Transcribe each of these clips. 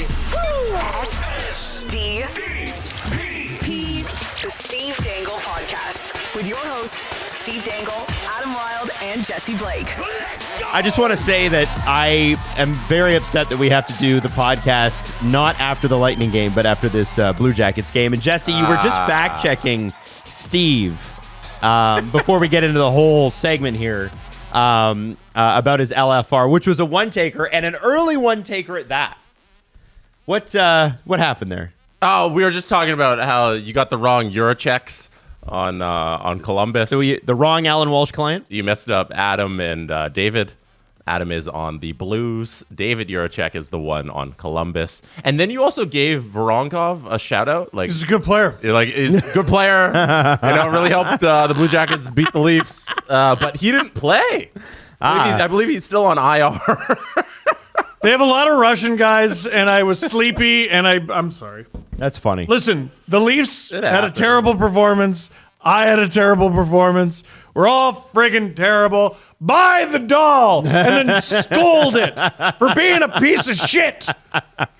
SDP, the Steve Dangle Podcast, with your hosts, Steve Dangle, Adam Wilde, and Jesse Blake. I just want to say that I am very upset that we have to do the podcast not after the Lightning game, but after this Blue Jackets game. And Jesse, you were just fact-checking Steve before we get into the whole segment here about his LFR, which was a one-taker and an early one-taker at that. What happened there? Oh, we were just talking about how you got the wrong Eurochecks on Columbus. So the wrong Alan Walsh client? You messed up Adam and David. Adam is on the Blues. David Eurocheck is the one on Columbus. And then you also gave Voronkov a shout out. Like, He's a good player. You're like, he's a good player. Really helped the Blue Jackets beat the Leafs. But he didn't play. I believe he's still on IR. They have a lot of Russian guys, and I was sleepy, and I'm sorry. That's funny. Listen, the Leafs had a happened. terrible performance. I had a terrible performance. We're all friggin' terrible. Buy the doll and then scold it for being a piece of shit.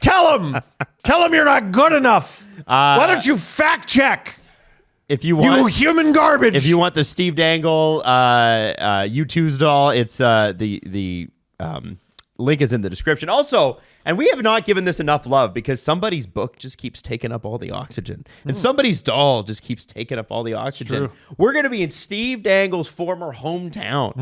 Tell him you're not good enough. Why don't you fact check? If you You want, human garbage. if you want the Steve Dangle U2's doll, it's the link is in the description. Also, and we have not given this enough love because somebody's book just keeps taking up all the oxygen. And somebody's doll just keeps taking up all the oxygen. We're going to be in Steve Dangle's former hometown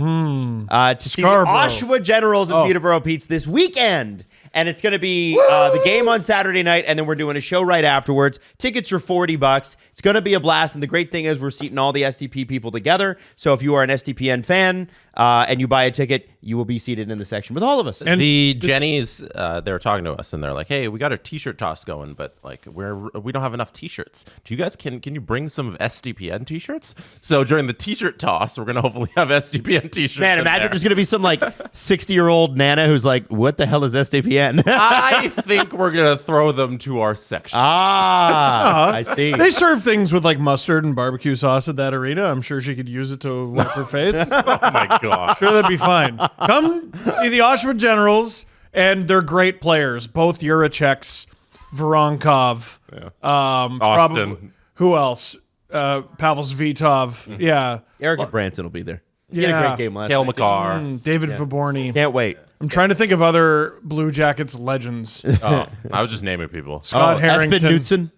to see the Scarborough. Oshawa Generals and Peterborough Petes this weekend. And it's going to be the game on Saturday night, and then we're doing a show right afterwards. Tickets are $40. It's going to be a blast, and the great thing is we're seating all the SDP people together. So if you are an SDPN fan and you buy a ticket, you will be seated in the section with all of us. And the Jennies, they were talking to us, and they're like, "Hey, we got a T-shirt toss going, but like we don't have enough T-shirts. Do you guys can you bring some of SDPN T-shirts?" So during the T-shirt toss, we're gonna hopefully have SDPN T-shirts. Man, imagine there's going to be some like 60-year-old Nana who's like, what the hell is SDPN? I think we're gonna throw them to our section. I see. They serve things with like mustard and barbecue sauce at that arena. I'm sure she could use it to wipe her face. Oh my gosh. Sure, that'd be fine. Come see the Oshawa Generals, and they're great players. Both Eurochecks, Voronkov, Austin. Who else? Pavel Svitov. Yeah. Eric Branson will be there. He had a great game last Cale night. McCarr. David Faborny. Can't wait. I'm trying to think of other Blue Jackets legends. Oh, I was just naming people. Scott Harrington. Espen Knutson.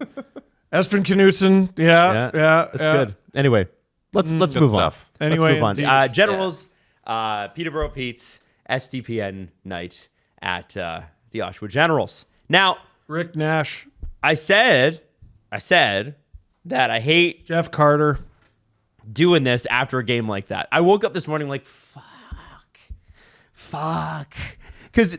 Espen Knutson. Yeah. That's good. Anyway, let's move on. stuff. Anyway, Let's move on. indeed. Generals, Peterborough Petes, SDPN night at the Oshawa Generals. Now, Rick Nash. I said that I hate Jeff Carter. doing this after a game like that. I woke up this morning like, fuck. Because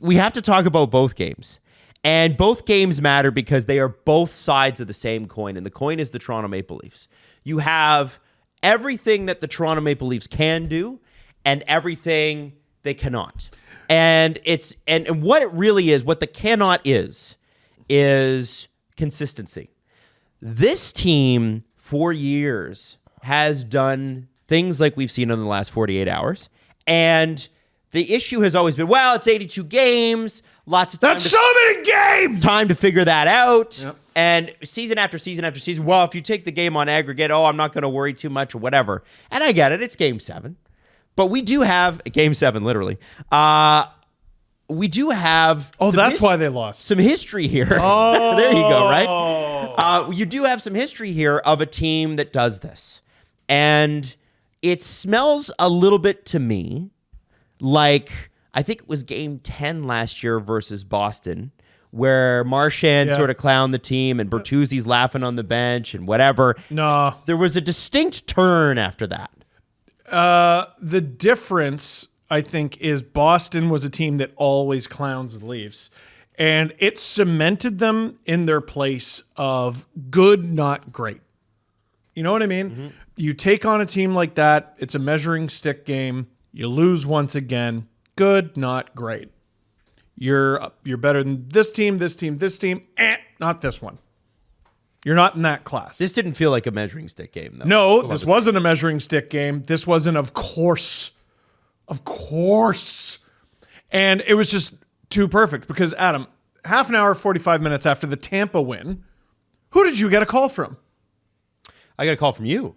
we have to talk about both games. And both games matter because they are both sides of the same coin. And the coin is the Toronto Maple Leafs. You have everything that the Toronto Maple Leafs can do and everything they cannot. And and what it really is, what the cannot is consistency. This team for years has done things like we've seen in the last 48 hours. And the issue has always been, well, it's 82 games, lots of time. That's so many games. Time to figure that out. Yep. And season after season after season, well, if you take the game on aggregate, I'm not going to worry too much or whatever. And I get it. It's game 7. But we do have game 7, literally. We do have. That's why they lost. Some history here. Oh. There you go, right? You do have some history here of a team that does this. And it smells a little bit to me like, I think it was game 10 last year versus Boston, where Marchand sort of clowned the team and Bertuzzi's laughing on the bench and whatever. No. There was a distinct turn after that. The difference, I think, is Boston was a team that always clowns the Leafs. And it cemented them in their place of good, not great. You know what I mean? Mm-hmm. You take on a team like that, it's a measuring stick game. You lose once again. Good, not great. You're better than this team, this team, this team. Not this one. You're not in that class. This didn't feel like a measuring stick game, though. No, this wasn't a measuring stick game. This wasn't, of course. Of course. And it was just too perfect because, Adam, half an hour, 45 minutes after the Tampa win, who did you get a call from? I got a call from you.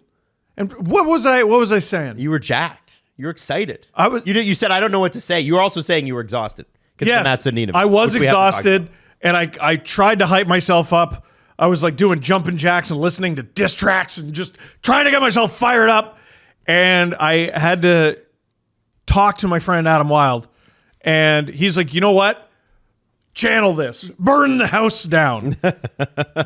And what was I saying? You were jacked. You were excited. I was. You said, I don't know what to say. You were also saying you were exhausted. Yes, Mats Sundin, I was which we have to talk exhausted, about. and I tried to hype myself up. I was like doing jumping jacks and listening to diss tracks and just trying to get myself fired up. And I had to talk to my friend Adam Wilde, and he's like, you know what? Channel this. Burn the house down.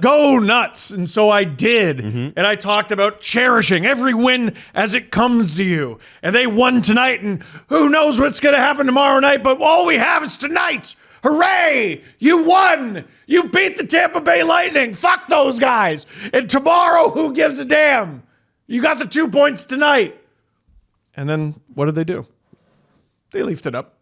Go nuts. And so I did. And I talked about cherishing every win as it comes to you. And they won tonight, and who knows what's going to happen tomorrow night, but all we have is tonight. Hooray! You won! You beat the Tampa Bay Lightning. Fuck those guys. And tomorrow, who gives a damn? You got the 2 points tonight. And then what did they do? They leafed it up.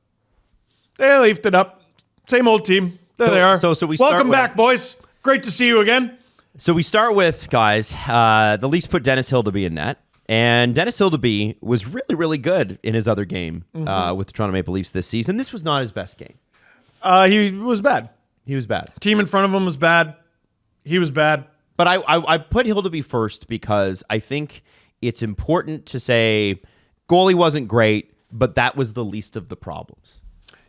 Same old team. There they are. So we start Welcome with- back, boys. Great to see you again. So we start with, guys, the Leafs put Dennis Hildeby in net. And Dennis Hildeby was really, really good in his other game with the Toronto Maple Leafs this season. This was not his best game. He was bad. He was bad. Team in front of him was bad. He was bad. But I put Hildeby first because I think it's important to say goalie wasn't great, but that was the least of the problems.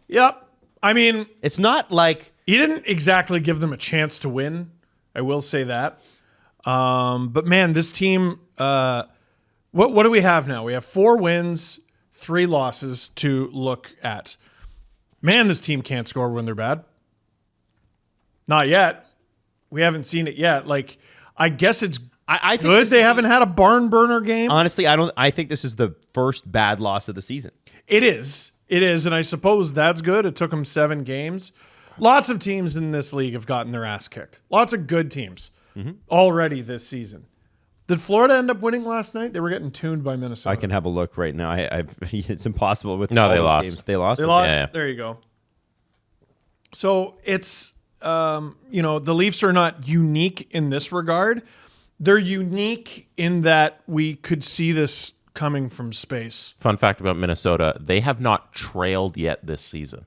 Yep. I mean, It's not like... he didn't exactly give them a chance to win. I will say that. But man, this team, what do we have now? We have 4 wins, 3 losses to look at. Man, this team can't score when they're bad. Not yet. We haven't seen it yet. Like, I guess it's I think good they haven't had a barn burner game. Honestly, I think this is the first bad loss of the season. It is. And I suppose that's good. It took them 7 games. Lots of teams in this league have gotten their ass kicked. Lots of good teams already this season. Did Florida end up winning last night? They were getting tuned by Minnesota. I can have a look right now. It's impossible with No, all they these lost. games. They lost. They lost. Yeah. There you go. So it's, the Leafs are not unique in this regard. They're unique in that we could see this coming from space. Fun fact about Minnesota, they have not trailed yet this season.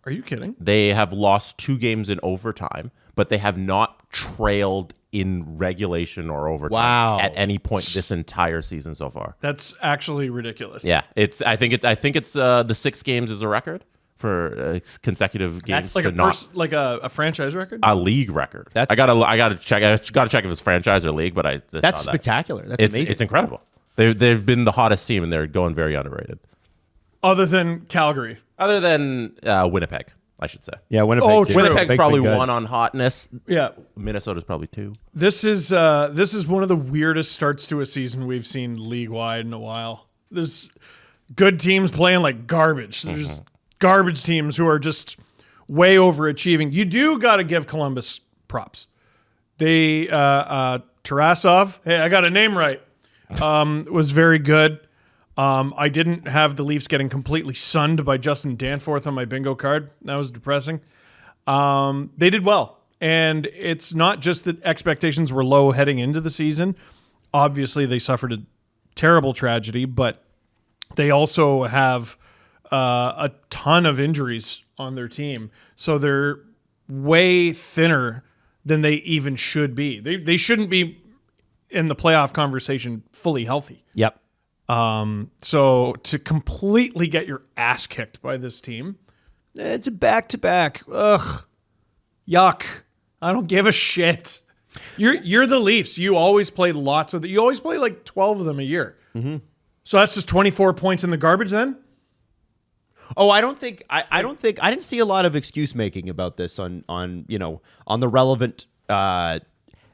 Are you kidding? They have lost 2 games in overtime, but they have not trailed in regulation or overtime Wow. at any point this entire season so far. That's actually ridiculous. Yeah, I think it's the 6 games is a record for consecutive games That's like to a franchise record? a league record. That's- I gotta check if it's franchise or league, but I just That's saw that. spectacular. That's It's amazing. it's incredible. They've been the hottest team and they're going very underrated. Other than Calgary. Other than Winnipeg, I should say. Yeah, Winnipeg. Oh, too. true. Winnipeg's Winnipeg's probably been good. 1 on hotness. Yeah. Minnesota's probably 2. This is one of the weirdest starts to a season we've seen league-wide in a while. There's good teams playing like garbage. There's garbage teams who are just way overachieving. You do got to give Columbus props. They Tarasov, hey, I got a name right, was very good. I didn't have the Leafs getting completely sunned by Justin Danforth on my bingo card. That was depressing. They did well. And it's not just that expectations were low heading into the season. Obviously, they suffered a terrible tragedy, but they also have a ton of injuries on their team. So they're way thinner than they even should be. They shouldn't be in the playoff conversation fully healthy. Yep. So to completely get your ass kicked by this team, it's a back-to-back. Ugh. Yuck. I don't give a shit. You're the Leafs. You always play lots of you always play like 12 of them a year. So that's just 24 points in the garbage then? Oh, I didn't see a lot of excuse making about this on the relevant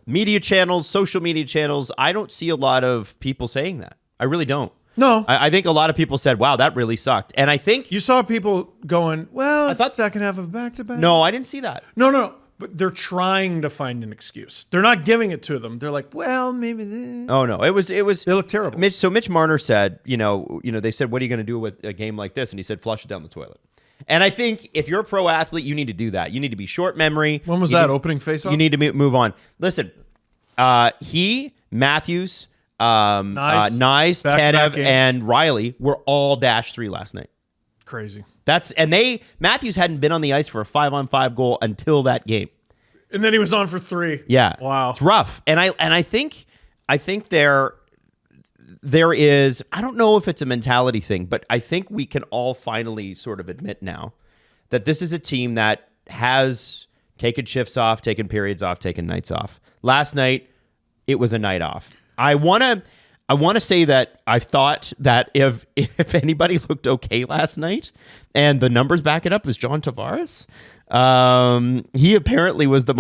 media channels, social media channels. I don't see a lot of people saying that. I really don't. No. I think a lot of people said, "Wow, that really sucked." And I think You saw people going, well, it's thought- the second half of back-to-back. no, I didn't see that. No. But they're trying to find an excuse. They're not giving it to them. They're like, well, maybe this. Oh no, it was. They look terrible. Mitch Marner said, they said, "What are you going to do with a game like this?" And he said, "Flush it down the toilet." And I think if you're a pro athlete, you need to do that. You need to be short memory. When was You that need- opening face-off? You need to move on. Listen, Matthews, Nyes, Back-to-back Tanev, games. and Riley were all -3 last night. Crazy. Matthews hadn't been on the ice for a 5-on-5 goal until that game. And then he was on for 3. Yeah. Wow. It's rough. And I think there is, I don't know if it's a mentality thing, but I think we can all finally sort of admit now that this is a team that has taken shifts off, taken periods off, taken nights off. Last night, it was a night off. I want to say that I thought that if anybody looked okay last night, and the numbers back it up, was John Tavares. He apparently was the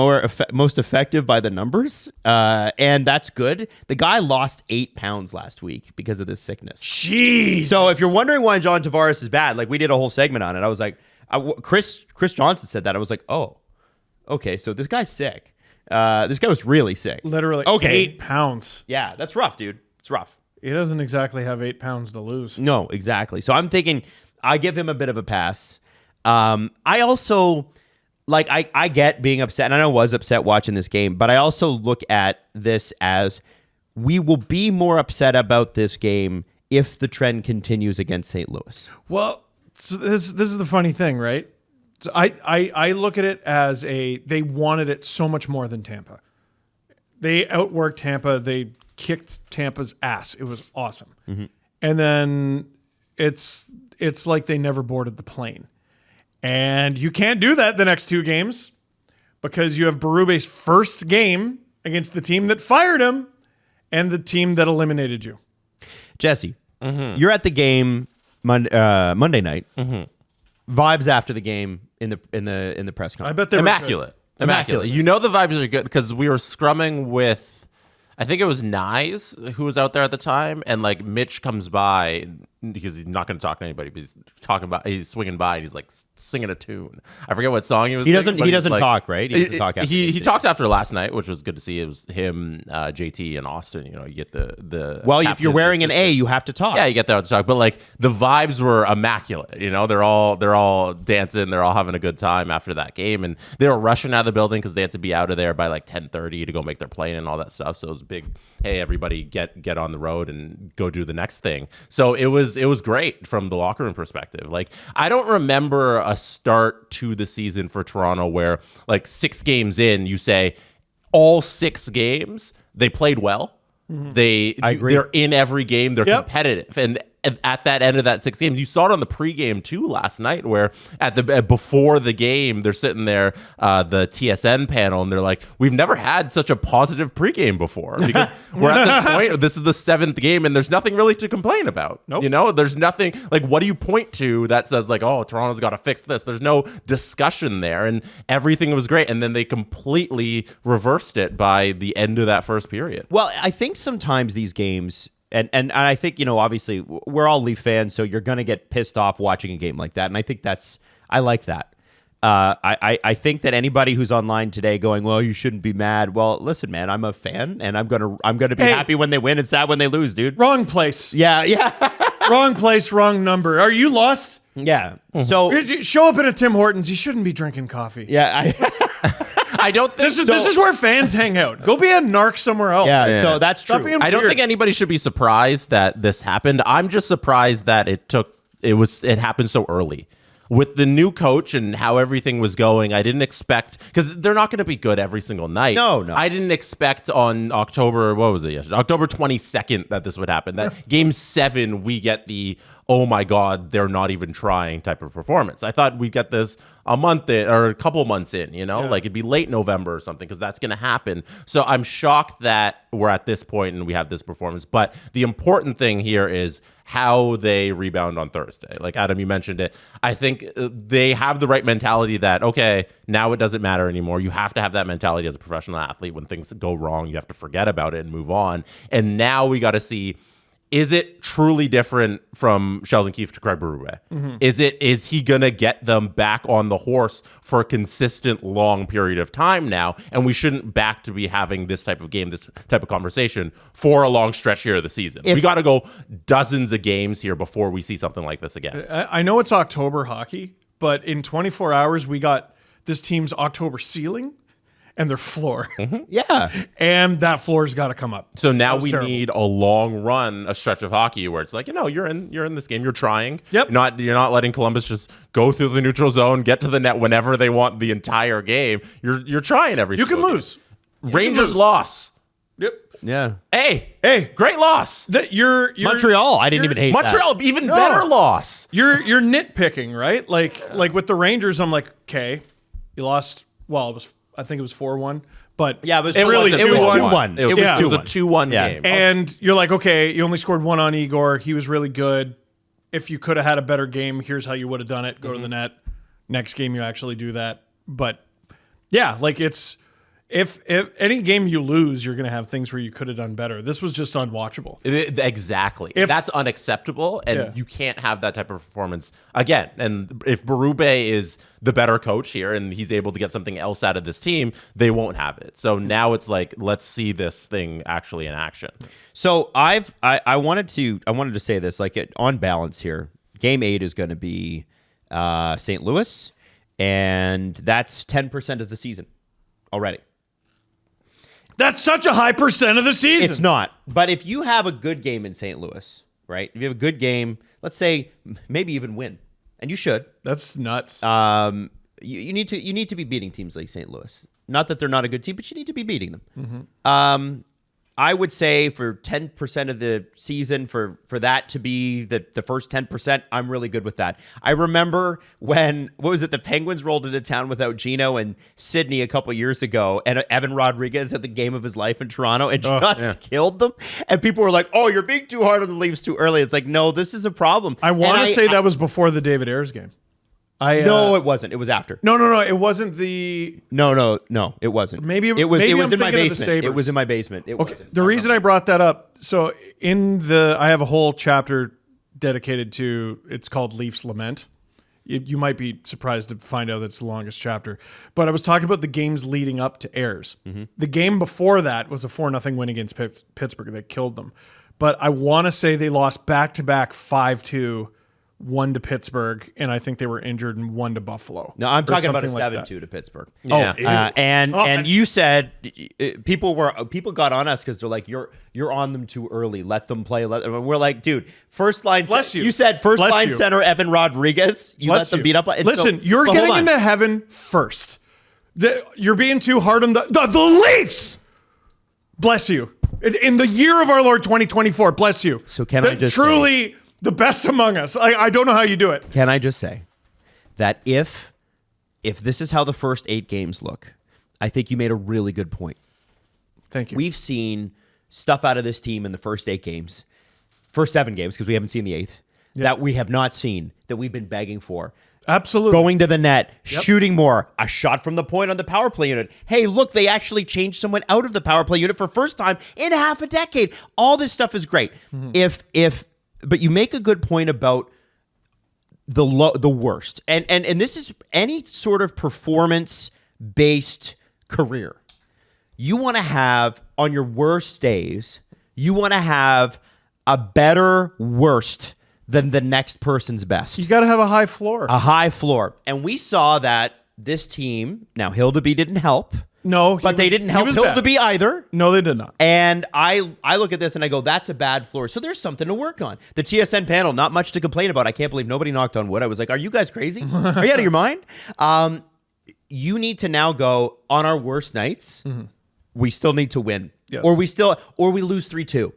most effective by the numbers, and that's good. The guy lost 8 pounds last week because of this sickness. Jeez. So if you're wondering why John Tavares is bad, like we did a whole segment on it. I was like, Chris Johnson said that. I was like, oh, okay, so this guy's sick. This guy was really sick. Literally okay. 8 pounds. Yeah, that's rough, dude. It's rough. He doesn't exactly have 8 pounds to lose. No, exactly. So I'm thinking I give him a bit of a pass. I also, like, I get being upset, and I was upset watching this game, but I also look at this as we will be more upset about this game if the trend continues against St. Louis. Well, so this is the funny thing, right? So I look at it as they wanted it so much more than Tampa. They outworked Tampa. They kicked Tampa's ass. It was awesome. Mm-hmm. And then it's like they never boarded the plane. And you can't do that the next 2 games because you have Berube's first game against the team that fired him and the team that eliminated you. Jesse, you're at the game Monday night. Vibes after the game in the press conference. I bet they're immaculate. You know the vibes are good because we were scrumming with, I think it was Nyes who was out there at the time, and like Mitch comes by because he's not going to talk to anybody, but he's swinging by and he's like singing a tune. I forget what song he was. He doesn't like, talk, right? He doesn't talk after. He talked after last night, which was good to see. It was him, JT, and Austin. You know, you get the. Well, if you're wearing an A, you have to talk. Yeah, you get there to talk. But like the vibes were immaculate. You know, they're all dancing. They're all having a good time after that game, and they were rushing out of the building because they had to be out of there by like 10:30 to go make their plane and all that stuff. So it was a big, hey, everybody get on the road and go do the next thing. So it was great from the locker room perspective. Like I don't remember a start to the season for Toronto where like 6 games in you say all 6 games they played well. I agree. They're in every game. They're competitive. And at that end of that 6 games, you saw it on the pregame too last night, where before the game, they're sitting there, the TSN panel, and they're like, "We've never had such a positive pregame before because we're at this point. This is the 7th game, and there's nothing really to complain about. Nope. You know, there's nothing like what do you point to that says like, oh, Toronto's got to fix this? There's no discussion there, and everything was great. And then they completely reversed it by the end of that first period. Well, I think sometimes these games. And I think, you know, obviously we're all Leaf fans, so you're going to get pissed off watching a game like that. And I think I like that. I think that anybody who's online today going, well, you shouldn't be mad. Well, listen, man, I'm a fan, and I'm gonna be happy when they win and sad when they lose, dude. Wrong place. Yeah. Wrong place, wrong number. Are you lost? Yeah. So show up at a Tim Hortons. You shouldn't be drinking coffee. Yeah. I don't think this is where fans hang out. Go be a narc somewhere else. Yeah. So that's true. I don't think anybody should be surprised that this happened. I'm just surprised that it happened so early. With the new coach and how everything was going, I didn't expect, because they're not going to be good every single night. No. I didn't expect on October 22nd that this would happen. That game 7, we get the, oh my God, they're not even trying type of performance. I thought we'd get this a month in, or a couple months in, you know, like it'd be late November or something, because that's going to happen. So I'm shocked that we're at this point and we have this performance. But the important thing here is how they rebound on Thursday. Like Adam, you mentioned it. I think they have the right mentality that, okay, now it doesn't matter anymore. You have to have that mentality as a professional athlete. When things go wrong, you have to forget about it and move on. And now we got to see, is it truly different from Sheldon Keefe to Craig Berube? Mm-hmm. Is he going to get them back on the horse for a consistent long period of time now? And we shouldn't back to be having this type of game, this type of conversation for a long stretch here of the season. We got to go dozens of games here before we see something like this again. I know it's October hockey, but in 24 hours, we got this team's October ceiling. and their floor. Yeah. And that floor's got to come up. So now we terrible. need a long run, a stretch of hockey where it's like, you're in this game, you're trying. Yep. You're not letting Columbus just go through the neutral zone, get to the net whenever they want the entire game. You're trying every. You can single lose. game. Rangers loss. Yep. Yeah. Hey, great loss. That you're Montreal, I didn't even hate that. Montreal, even better loss. You're nitpicking, right? Like with the Rangers, I'm like, okay, you lost. Well, I think it was 4-1, but Yeah, it was really it was 2-1. 2-1. It was, Yeah. it was a 2-1 Yeah. game. And you're like, okay, you only scored 1 on Igor. He was really good. If you could have had a better game, here's how you would have done it. Go to the net. Next game, you actually do that. But yeah, like it's if any game you lose, you're going to have things where you could have done better. This was just unwatchable. Exactly. If- That's unacceptable, and Yeah. you can't have that type of performance again. And if Berube is the better coach here and he's able to get something else out of this team, they won't have it. So now it's like, let's see this thing actually in action. So I wanted to say this, like on balance here. Game 8 is going to be St. Louis, and that's 10% of the season already. That's such a high percent of the season. It's not. But if you have a good game in St. Louis, right? If you have a good game, let's say maybe even win, and you should. That's nuts. You need to be beating teams like St. Louis. Not that they're not a good team, but you need to be beating them. I would say for 10% of the season, for that to be the first 10%, I'm really good with that. I remember when, the Penguins rolled into town without Gino and Sydney a couple years ago, and Evan Rodriguez had the game of his life in Toronto and just killed them. And people were like, oh, you're being too hard on the Leafs too early. It's like, no, this is a problem. I want to say that was before the David Ayers game. No, it wasn't. It was after. No. It wasn't the. No, it wasn't. Maybe it was. maybe It was I'm in my thinking of the basement. Sabres. It was in my basement. It Okay. wasn't. The reason I brought that up, so I have a whole chapter dedicated to. It's called Leafs Lament. You might be surprised to find out it's the longest chapter, but I was talking about the games leading up to Ayers. The game before that was a 4-0 win against Pittsburgh that killed them. But I want to say they lost back-to-back 5-2. 1 to Pittsburgh, and I think they were injured, and 1 to Buffalo. No, I'm talking about a something like 7-2 to Pittsburgh. Yeah. And you said people got on us because they're like, you're on them too early. Let them play. We're like, dude, first line. Bless you. You said first Bless line you. center Evan Rodriguez. You Bless let them you. beat up. Listen, you're but getting hold on. into heaven first. You're being too hard on the Leafs. Bless you. In the year of our Lord 2024, bless you. So can I just truly the best among us? I don't know how you do it. Can I just say that if this is how the first 8 games look, I think you made a really good point. Thank you. We've seen stuff out of this team in the first 8 games, first 7 games, because we haven't seen the 8th, that we have not seen, that we've been begging for. Absolutely. Going to the net, shooting more, a shot from the point on the power play unit. Hey, look, they actually changed someone out of the power play unit for first time in half a decade. All this stuff is great. But you make a good point about the worst. And this is any sort of performance-based career. You want to have, on your worst days, you want to have a better worst than the next person's best. You got to have a high floor. A high floor. And we saw that this team, now Hildeby didn't help. No, But they didn't help Hildeby either. No, they did not. And I look at this and I go, that's a bad floor. So there's something to work on. The TSN panel, not much to complain about. I can't believe nobody knocked on wood. I was like, are you guys crazy? Are you out of your mind? You need to now go, on our worst nights, we still need to win. Yes. Or we lose 3-2.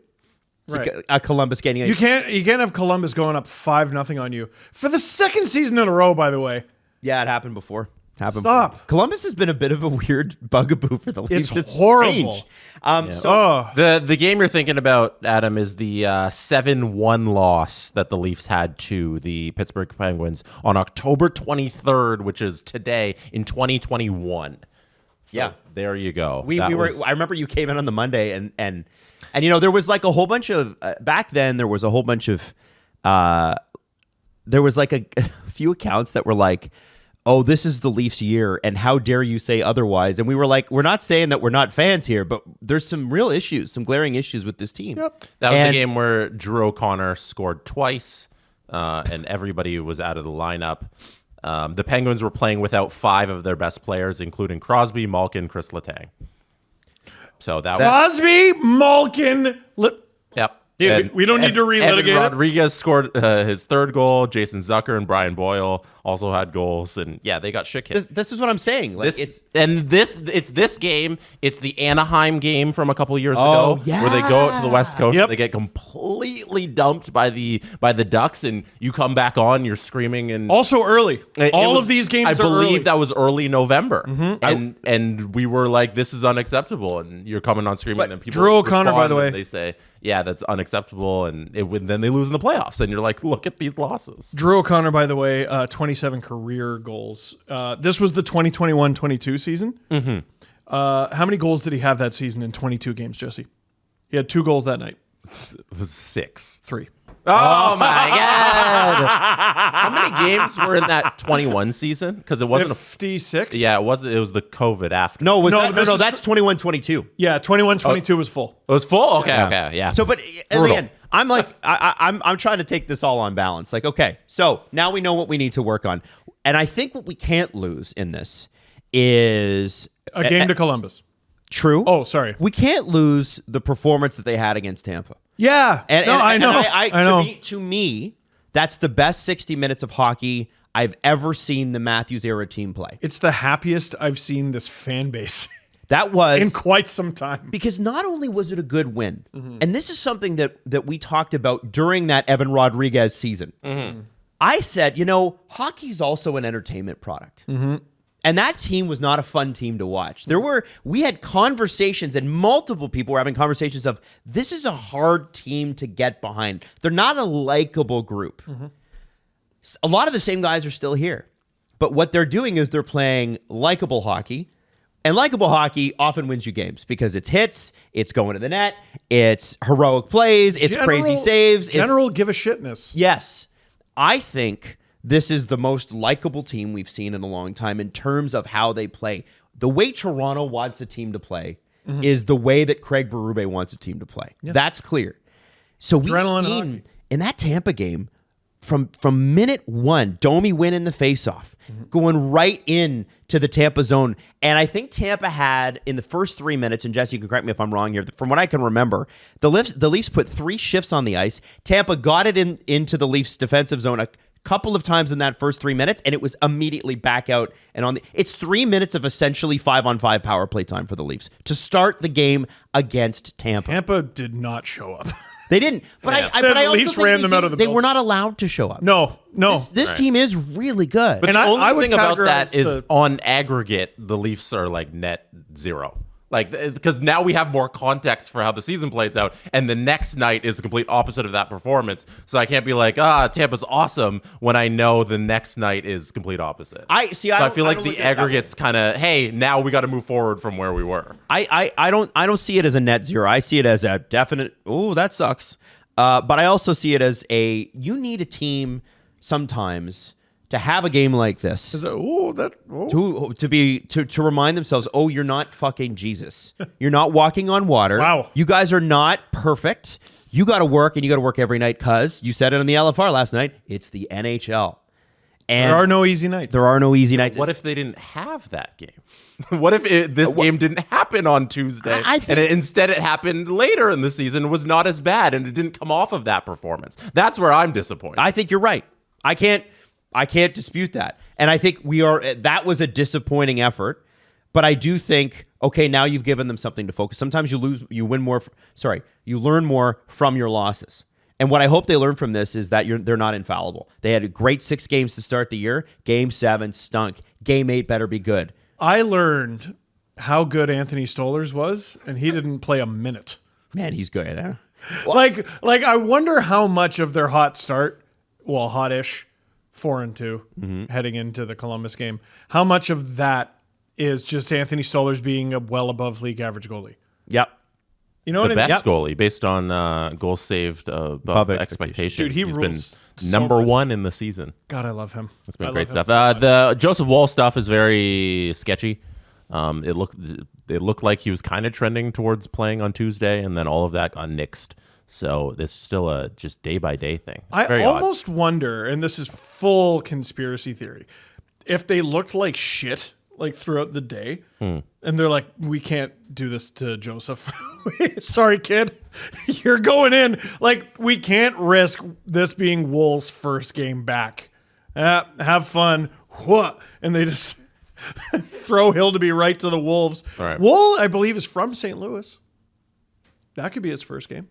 Right. A Columbus getting You can't have Columbus going up 5-0 on you for the second season in a row, by the way. Yeah, it happened before. Stop. Columbus has been a bit of a weird bugaboo for the Leafs. It's horrible. Strange. So The game you're thinking about, Adam, is the 7-1 loss that the Leafs had to the Pittsburgh Penguins on October 23rd, which is today in 2021. So Yeah. there you go. I remember you came in on the Monday and there was like a whole bunch of back then there was a whole bunch of there was like a few accounts that were like, oh, this is the Leafs year and how dare you say otherwise. And we were like, we're not saying that we're not fans here, but there's some real issues, some glaring issues with this team. Yep. That was the game where Drew O'Connor scored twice and everybody was out of the lineup. The Penguins were playing without 5 of their best players, including Crosby, Malkin, Chris Letang. So that was... Crosby, Malkin. Yep. Dude, we don't need to relitigate Evan it. Rodriguez scored his 3rd goal. Jason Zucker and Brian Boyle also had goals, and yeah, they got shit kicked. This is what I'm saying. Like It's this game. It's the Anaheim game from a couple of years Oh, ago, yeah. where they go out to the West Coast. Yep. They get completely dumped by the Ducks, and you come back on, you're screaming and Also early. It All was- of these games I are believe early. that was early November, and we were like, "This is unacceptable." And you're coming on screaming, and then people Drew O'Connor, by respond the way- and they say, "Yeah, that's unacceptable," and then they lose in the playoffs, and you're like, "Look at these losses." Drew O'Connor, by the way, 27 career goals. This was the 2021-22 season. Mm-hmm. How many goals did he have that season in 22 games, Jesse? He had 2 goals that night. It was 6. 3. Oh my god! How many games were in that 21 season? Because it wasn't 56? Yeah, it was. It was the COVID after. no, was No, that, this no, is- that's 21-22. Yeah, 21-22 was full. It was full. Okay, okay, yeah. So, but Brutal. again, I'm like, I'm trying to take this all on balance. Like, okay, so now we know what we need to work on, and I think what we can't lose in this is A game to Columbus. true. Oh, sorry. We can't lose the performance that they had against Tampa. Yeah. I know. I know. To me, that's the best 60 minutes of hockey I've ever seen the Matthews era team play. It's the happiest I've seen this fan base That was in quite some time. because not only was it a good win, and this is something that we talked about during that Evan Rodriguez season. I said, hockey's also an entertainment product. And that team was not a fun team to watch. We had conversations, and multiple people were having conversations of, this is a hard team to get behind. They're not a likable group. A lot of the same guys are still here. But what they're doing is they're playing likable hockey. And likable hockey often wins you games because it's hits, it's going to the net, it's heroic plays, it's crazy saves. General give a shitness. Yes. I think this is the most likable team we've seen in a long time in terms of how they play. The way Toronto wants a team to play is the way that Craig Berube wants a team to play. That's clear. So we've Adrenaline seen hockey. in that Tampa game, from minute 1, Domi winning the faceoff, going right in to the Tampa zone. And I think Tampa had, in the first 3 minutes, and Jesse, you can correct me if I'm wrong here, from what I can remember, the Leafs put 3 shifts on the ice. Tampa got it into the Leafs defensive zone a couple of times in that first 3 minutes, and it was immediately back out and on the. It's 3 minutes of essentially 5-on-5 power play time for the Leafs to start the game against Tampa. Tampa did not show up. They didn't, but Yeah. I The also Leafs think ran them out of the they building. were not allowed to show up. No. This team is really good. But And the I only would thing about categorize that is the- on aggregate, the Leafs are like net 0. Like, because now we have more context for how the season plays out, and the next night is the complete opposite of that performance. So I can't be like, Tampa's awesome when I know the next night is complete opposite. I feel like don't the look at it that way. aggregate's kind of, hey, now we got to move forward from where we were. I don't see it as a net 0. I see it as a definite. Oh, that sucks. But I also see it as you need a team sometimes to have a game like this. To remind themselves, you're not fucking Jesus. You're not walking on water. Wow. You guys are not perfect. You got to work, and you got to work every night because you said it on the LFR last night. It's the NHL. And There are no easy nights. there are no easy nights. What if they didn't have that game? What if this game didn't happen on Tuesday, I think- and instead it happened later in the season, was not as bad, and it didn't come off of that performance? That's where I'm disappointed. I think you're right. I can't dispute that. And I think that was a disappointing effort, but I do think, okay, now you've given them something to focus. Sometimes you learn more from your losses. And what I hope they learn from this is that they're not infallible. They had a great 6 games to start the year. Game 7 stunk. Game 8 better be good. I learned how good Anthony Stolarz was, and he didn't play a minute. Man, he's good, huh? Like I wonder how much of their hot start, well, hot-ish, 4-2, heading into the Columbus game, how much of that is just Anthony Stolarz being a well above league average goalie? Yep. You know the what I mean? best goalie based on goals saved above expectation. Dude, he He's rules been so number much. 1 in the season. God, I love him. It's been I great love him stuff. so much. The Joseph Wall stuff is very sketchy. It looked like he was kind of trending towards playing on Tuesday, and then all of that got nixed. So this is still a just day by day thing. It's I very odd. almost wonder, and this is full conspiracy theory, if they looked like shit like throughout the day, and they're like, we can't do this to Joseph. Sorry, kid, you're going in. Like, we can't risk this being Wool's first game back. Have fun. What? And they just throw Hildeby right to the Wolves. All right. Wool, I believe, is from St. Louis. That could be his first game.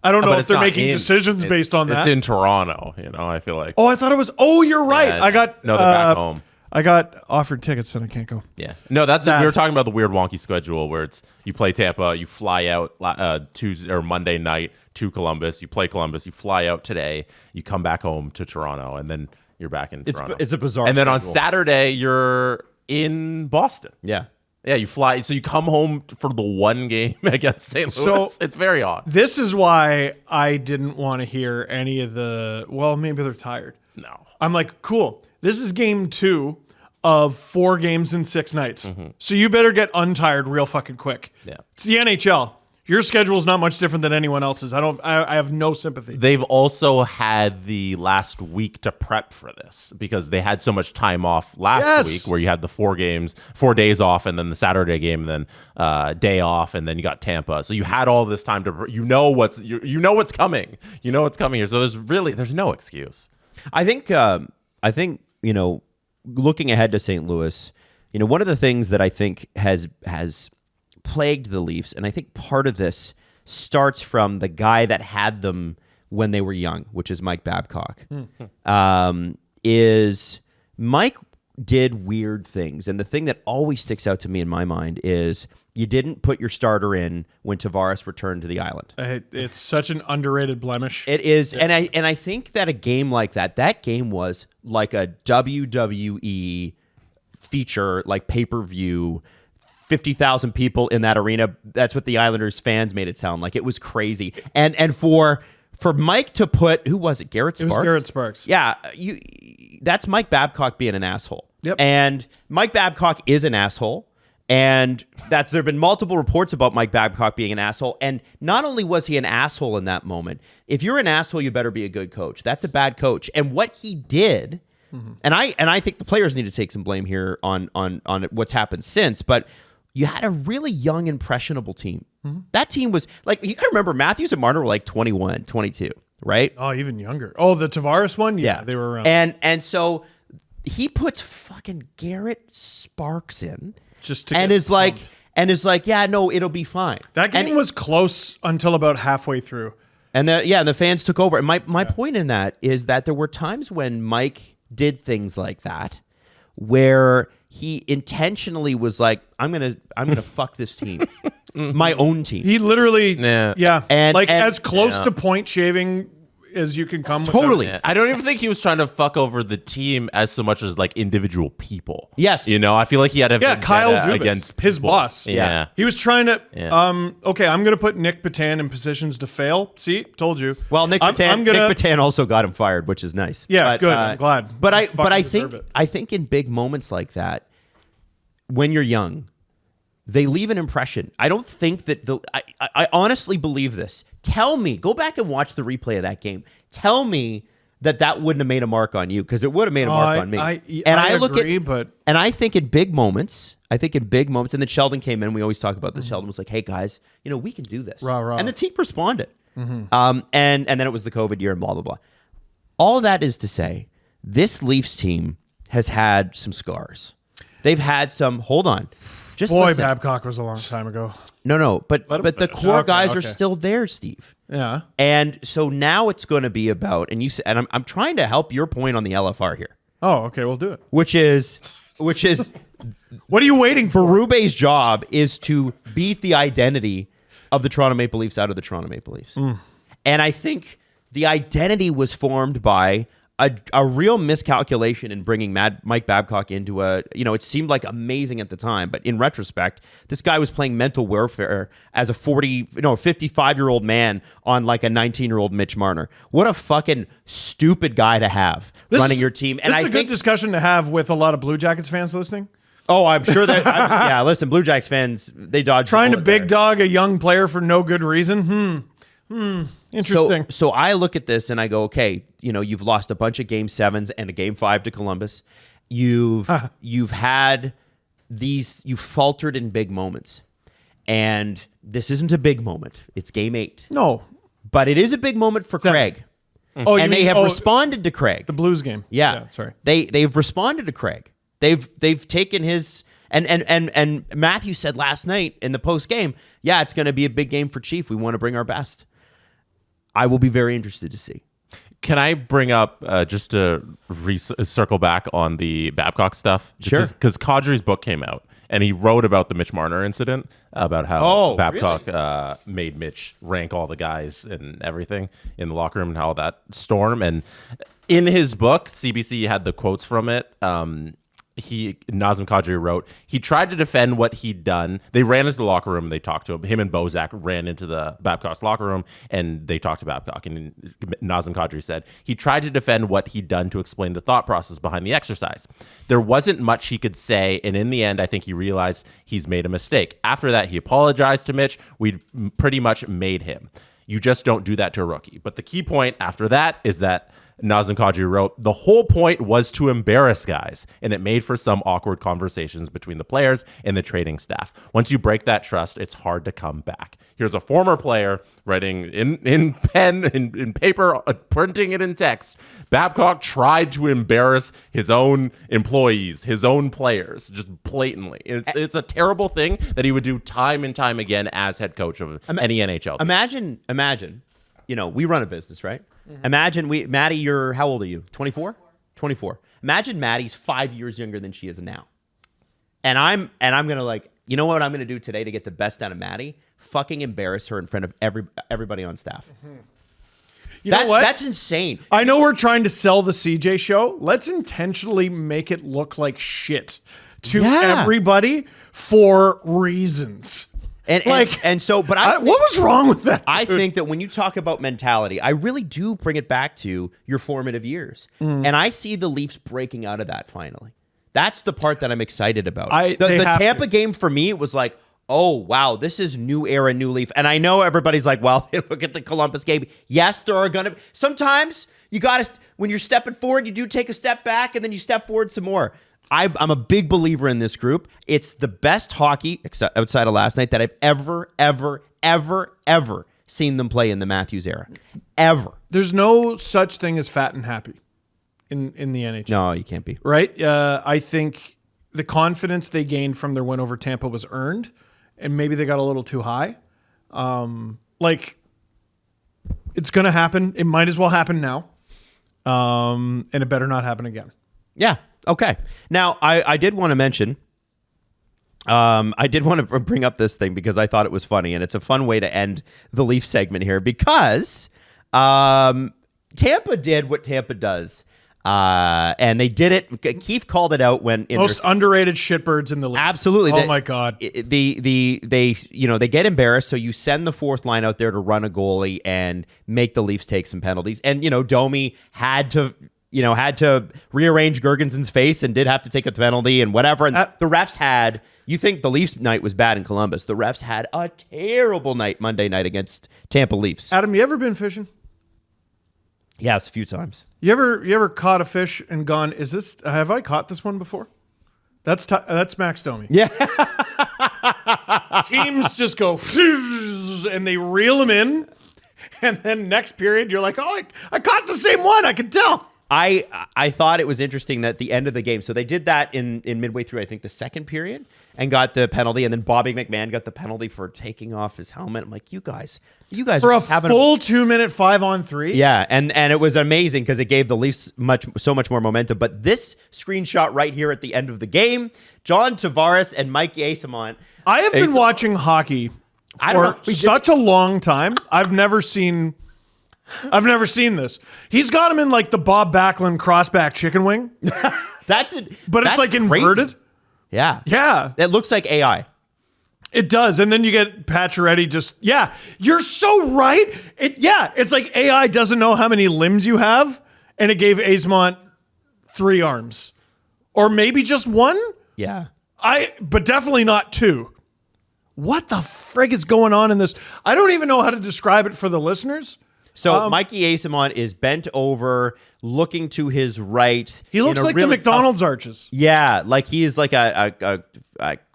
I don't know But if it's they're not making decisions based on that. It's in Toronto, I feel like. Oh, I thought it was. Oh, you're right. Yeah, I got. no, they're back home. I got offered tickets and I can't go. Yeah. No, that's we were talking about the weird wonky schedule where it's you play Tampa, you fly out Tuesday or Monday night to Columbus, you play Columbus, you fly out today, you come back home to Toronto, and then you're back in Toronto. It's a bizarre And then on schedule. Saturday you're in Boston. Yeah. Yeah, you fly, so you come home for the one game against St. Louis. So- It's very odd. This is why I didn't want to hear any of the. Well, maybe they're tired. No. I'm like, cool. This is game 2 of 4 games in 6 nights. So you better get untired real fucking quick. Yeah. It's the NHL. Your schedule is not much different than anyone else's. I have no sympathy. They've also had the last week to prep for this because they had so much time off last week where you had the 4 days off and then the Saturday game and then day off and then you got Tampa. So you had all this time to what's coming. You know what's coming here. So there's no excuse. I think looking ahead to St. Louis, one of the things that I think has plagued the Leafs, and I think part of this starts from the guy that had them when they were young, which is Mike Babcock. Is Mike did weird things, and the thing that always sticks out to me in my mind is you didn't put your starter in when Tavares returned to the island. It's such an underrated blemish. It is, and I think that a game like that game was like a WWE feature, like pay-per-view. 50,000 people in that arena. That's what the Islanders fans made it sound like. It was crazy. And for Mike to put, who was it? Garrett Sparks? It was Garrett Sparks. Yeah, that's Mike Babcock being an asshole. Yep. And Mike Babcock is an asshole. And there have been multiple reports about Mike Babcock being an asshole. And not only was he an asshole in that moment, if you're an asshole, you better be a good coach. That's a bad coach. And what he did, and I think the players need to take some blame here on what's happened since, but you had a really young, impressionable team. That team was like, you got to remember, Matthews and Marner were like 21, 22, right? Oh, even younger. Oh, the Tavares one? Yeah, they were around. And so he puts fucking Garrett Sparks in Just to and get is like, yeah, no, it'll be fine. That game was close until about halfway through. And the fans took over. And my point in that is that there were times when Mike did things like that where he intentionally was like, I'm gonna fuck this team. My own team. He literally, And as close to point shaving as you can come. Totally. Yeah. I don't even think he was trying to fuck over the team as so much as like individual people. Yes. I feel like he had a Kyle vendetta Dubas, against his people. boss. Yeah. He was trying to. Yeah. Okay, I'm gonna put Nick Patan in positions to fail. See, told you. Well, Nick Patan also got him fired, which is nice. Yeah, good. I'm glad. But I deserve think it. I think in big moments like that, when you're young, they leave an impression. I don't think that I honestly believe this. Tell me, go back and watch the replay of that game. Tell me that wouldn't have made a mark on you, because it would have made a mark on me. I agree, but and I think in big moments, and then Sheldon came in. We always talk about this. Sheldon was like, "Hey guys, we can do this," Rah, rah. and the team responded. And then it was the COVID year and blah blah blah. All of that is to say, this Leafs team has had some scars. They've had some. Hold on, just boy, listen. Babcock was a long time ago. No, but the finish. core guys are Okay. still there, Steve. Yeah. And so now it's going to be about, and I'm trying to help your point on the LFR here, Oh, okay, we'll do it. which is What are you waiting for? Berube's job is to beat the identity of the Toronto Maple Leafs out of the Toronto Maple Leafs. And I think the identity was formed by a real miscalculation in bringing Mike Babcock into it seemed like amazing at the time, but in retrospect, this guy was playing mental warfare as a 55-year-old man on like a 19-year-old Mitch Marner. What a fucking stupid guy to have running your team. And This is I a think good discussion to have with a lot of Blue Jackets fans listening. Oh, I'm sure that. Listen, Blue Jackets fans, they dodge Trying to the bullet big there. dog a young player for no good reason. Interesting. So I look at this and I go, okay, you've lost a bunch of game 7s and a game 5 to Columbus. you've had you've faltered in big moments. And this isn't a big moment. It's game 8. No. But it is a big moment for Craig. Oh, and they have responded to Craig. The Blues game. Yeah. Sorry. They've responded to Craig. They've taken his and Matthew said last night in the post game, yeah, it's going to be a big game for Chief. We want to bring our best. I will be very interested to see. Can I bring up just to circle back on the Babcock stuff? Sure. Because Kadri's book came out, and he wrote about the Mitch Marner incident, about how Babcock made Mitch rank all the guys and everything in the locker room and how that storm. And in his book, CBC had the quotes from it. Nazem Kadri wrote, he tried to defend what he'd done. They ran into the locker room and they talked to him. Him and Bozak ran into the Babcock's locker room and they talked to Babcock. And Nazem Kadri said, he tried to defend what he'd done to explain the thought process behind the exercise. There wasn't much he could say. And in the end, I think he realized he's made a mistake. After that, he apologized to Mitch. We'd pretty much made him. You just don't do that to a rookie. But the key point after that is that Nazem Kadri wrote, the whole point was to embarrass guys, and it made for some awkward conversations between the players and the trading staff. Once you break that trust, it's hard to come back. Here's a former player writing in pen, in paper, printing it in text. Babcock tried to embarrass his own employees, his own players, just blatantly. It's a terrible thing that he would do time and time again as head coach of any NHL team. Imagine, we run a business, right? Mm-hmm. Imagine Maddie, how old are you? 24? 24. Imagine Maddie's 5 years younger than she is now. And I'm going to you know what I'm going to do today to get the best out of Maddie? Fucking embarrass her in front of everybody on staff. Mm-hmm. You know what? That's insane. I know we're trying to sell the CJ show. Let's intentionally make it look like shit to everybody for reasons. But what was wrong with that? I think that when you talk about mentality, I really do bring it back to your formative years. And I see the Leafs breaking out of that finally. That's the part that I'm excited about. The Tampa game for me, it was like, oh, wow, this is new era, new Leaf. And I know everybody's like, well, look at the Columbus game. Yes, there are going to sometimes you got to, when you're stepping forward, you do take a step back and then you step forward some more. I'm a big believer in this group. It's the best hockey, except outside of last night, that I've ever seen them play in the Matthews era. Ever. There's no such thing as fat and happy in the NHL. No, you can't be. Right? I think the confidence they gained from their win over Tampa was earned, and maybe they got a little too high. It's going to happen. It might as well happen now. And it better not happen again. Yeah. Okay. Now, I did want to mention, I did want to bring up this thing because I thought it was funny, and it's a fun way to end the Leaf segment here because Tampa did what Tampa does. And they did it. Keith called it out when in most underrated shitbirds in the league. Absolutely. Oh my God. They get embarrassed. So you send the fourth line out there to run a goalie and make the Leafs take some penalties. And Domi had to rearrange Gergensen's face and did have to take a penalty and whatever. And the refs had. You think the Leafs night was bad in Columbus? The refs had a terrible night Monday night against Tampa Leafs. Adam, you ever been fishing? Yes, a few times. You ever caught a fish and gone, have I caught this one before? That's Max Domi. Yeah. Teams just go and they reel them in. And then next period, you're like, oh, I caught the same one. I could tell. I thought it was interesting that at the end of the game, so they did that in midway through, I think, the second period and got the penalty. And then Bobby McMahon got the penalty for taking off his helmet. I'm like, you guys for a full 2 minute 5-on-3. Yeah. And it was amazing because it gave the Leafs so much more momentum. But this screenshot right here at the end of the game, John Tavares and Mike Eyssimont. I have been watching hockey for such a long time. I've never seen this. He's got him in like the Bob Backlund crossback chicken wing. That's like crazy. inverted. Yeah. Yeah. It looks like AI. It does. And then you get Pacioretty you're so right. It's like AI doesn't know how many limbs you have, and it gave Eyssimont 3 arms. Or maybe just 1? Yeah. But definitely not 2. What the frig is going on in this? I don't even know how to describe it for the listeners. So Mikey Asimont is bent over, looking to his right. He looks like really the McDonald's arches. Yeah, like he is like a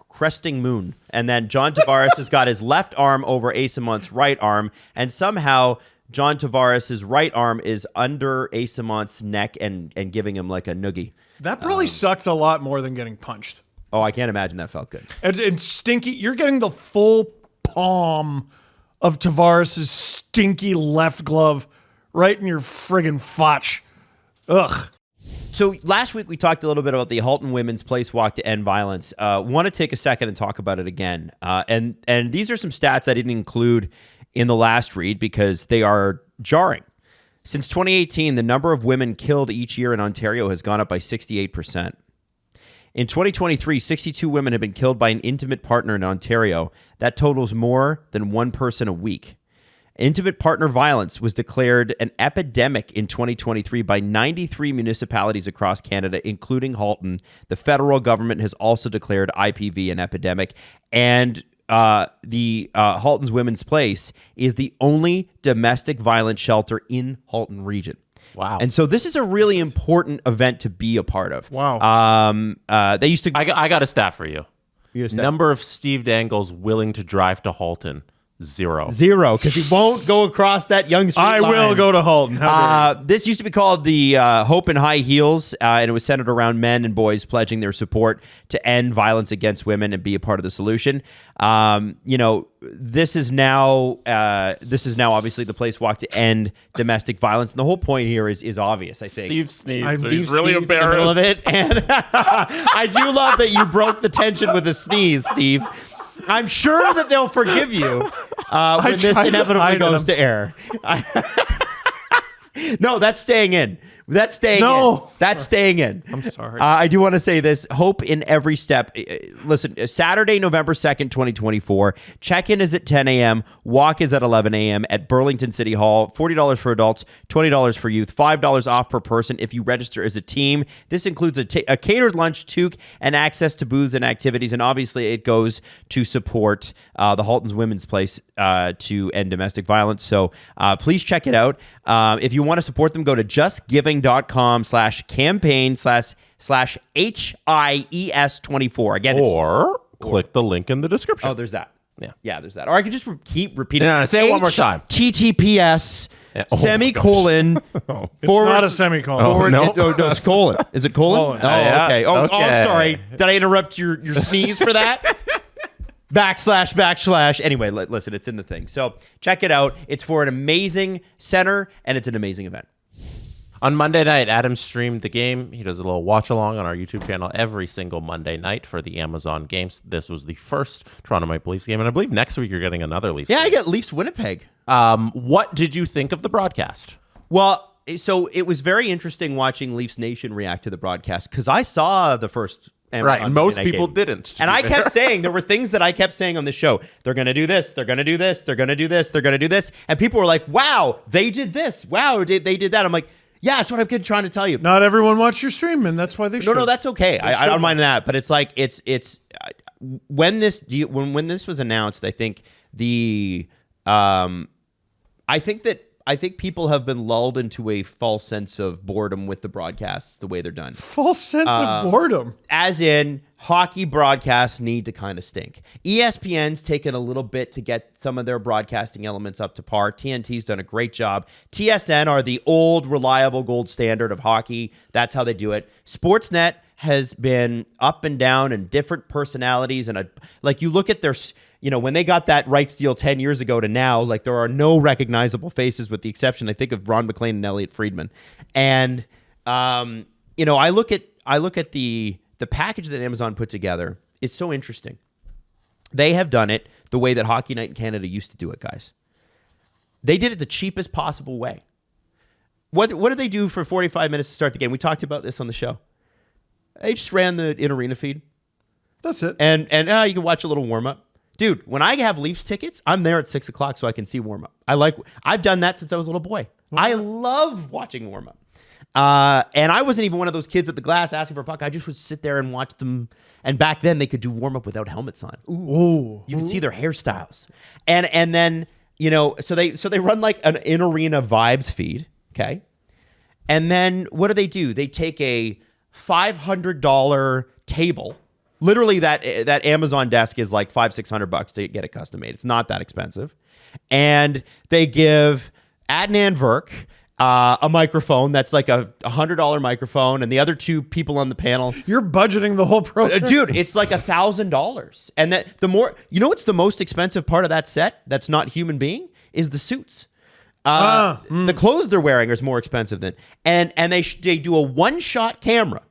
cresting moon. And then John Tavares has got his left arm over Asimont's right arm, and somehow John Tavares' right arm is under Asimont's neck and giving him like a noogie. That probably sucked a lot more than getting punched. Oh, I can't imagine that felt good. And stinky, you're getting the full palm of Tavares' stinky left glove right in your friggin' fotch. Ugh. So last week we talked a little bit about the Halton Women's Place Walk to End Violence. Want to take a second and talk about it again. And these are some stats I didn't include in the last read because they are jarring. Since 2018, the number of women killed each year in Ontario has gone up by 68%. In 2023, 62 women have been killed by an intimate partner in Ontario. That totals more than one person a week. Intimate partner violence was declared an epidemic in 2023 by 93 municipalities across Canada, including Halton. The federal government has also declared IPV an epidemic. And the Halton's Women's Place is the only domestic violence shelter in Halton region. Wow. And so this is a really important event to be a part of. Wow. They used to... I got a stat for you. Your stat. Number of Steve Dangles willing to drive to Halton, 0. 0, because he won't go across that Yonge Street I line. will go to Halton. How dare you. This used to be called the Hope in High Heels, and it was centered around men and boys pledging their support to end violence against women and be a part of the solution. This is now obviously the place walk to end domestic violence, and the whole point here is obvious. I say Steve sneezed. I'm He's really sneezed in the middle of embarrassed. it, and I do love that you broke the tension with a sneeze, Steve. I'm sure that they'll forgive you when this tried to inevitably hide goes them. to air. No, that's staying in. That's staying No. in. That's staying in. I'm sorry. I do want to say this. Hope in every step. Listen, Saturday, November 2nd, 2024. Check-in is at 10 a.m. Walk is at 11 a.m. at Burlington City Hall. $40 for adults, $20 for youth, $5 off per person if you register as a team. This includes a catered lunch, toque, and access to booths and activities. And obviously, it goes to support the Halton's Women's Place to end domestic violence. So please check it out. If you want to support them, go to justgiving.com/campaign/HIES24. Again, Or click the link in the description. oh, there's that. Yeah. Yeah, there's that. Or I could just keep repeating. No, say it one more time. HTTPS Yeah. Oh my semicolon It's forward. not a semicolon. Forward, no. no, it's colon. Is it colon? Colon. Oh, Yeah. okay. Oh, Okay. I'm sorry. Did I interrupt your sneeze for that? // Anyway, listen, it's in the thing. So check it out. It's for an amazing center, and it's an amazing event. On Monday night, Adam streamed the game. He does a little watch along on our YouTube channel every single Monday night for the Amazon games. This was the first Toronto Maple Leafs game, and I believe next week you're getting another Leafs Yeah, game. I got Leafs Winnipeg. What did you think of the broadcast? Well, so it was very interesting watching Leafs Nation react to the broadcast because I saw the first Right, Amazon most Monday night people game. didn't. And I kept saying, there were things that I kept saying on the show. They're going to do this. They're going to do this. They're going to do this. They're going to do this. And people were like, wow, they did this. Wow, they did that. I'm like, yeah, that's what I've been trying to tell you. Not everyone watched your stream, and that's why they should. No, that's okay. I don't mind that. But it's like, when this was announced, I think I think people have been lulled into a false sense of boredom with the broadcasts, the way they're done. False sense of boredom. As in, hockey broadcasts need to kind of stink. ESPN's taken a little bit to get some of their broadcasting elements up to par. TNT's done a great job. TSN are the old, reliable gold standard of hockey. That's how they do it. Sportsnet has been up and down and different personalities. And like you look at their... when they got that rights deal 10 years ago to now, like there are no recognizable faces with the exception, I think, of Ron McLean and Elliot Friedman. And, I look at the package that Amazon put together. It's so interesting. They have done it the way that Hockey Night in Canada used to do it, guys. They did it the cheapest possible way. What did they do for 45 minutes to start the game? We talked about this on the show. They just ran the in-arena feed. That's it. And you can watch a little warm-up. Dude, when I have Leafs tickets, I'm there at 6 o'clock so I can see warm-up. I've done that since I was a little boy. I love watching warm-up. And I wasn't even one of those kids at the glass asking for a puck. I just would sit there and watch them. And back then, they could do warm-up without helmets on. Ooh. You can see their hairstyles. And then so they run like an in-arena vibes feed, okay? And then what do? They take a $500 table. Literally that Amazon desk is like $500-600 to get it custom made. It's not that expensive. And they give Adnan Verk a microphone that's like a $100 microphone, and the other two people on the panel. You're budgeting the whole program. Dude, it's like $1,000. And that what's the most expensive part of that set that's not human being is the suits. The clothes they're wearing is more expensive than, and they do a one-shot camera.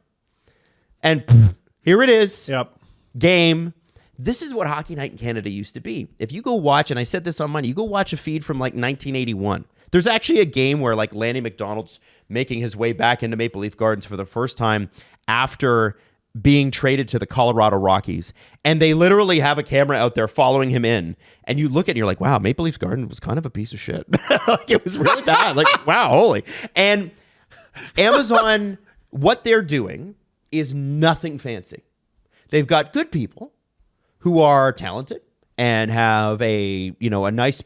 And here it is. Yep. Game. This is what Hockey Night in Canada used to be. If you go watch, and I said this on Monday, you go watch a feed from like 1981. There's actually a game where like Lanny McDonald's making his way back into Maple Leaf Gardens for the first time after being traded to the Colorado Rockies. And they literally have a camera out there following him in. And you look at it and you're like, wow, Maple Leaf Garden was kind of a piece of shit. Like, it was really bad. Like, wow, holy. And Amazon, what they're doing is nothing fancy. They've got good people who are talented and have a nice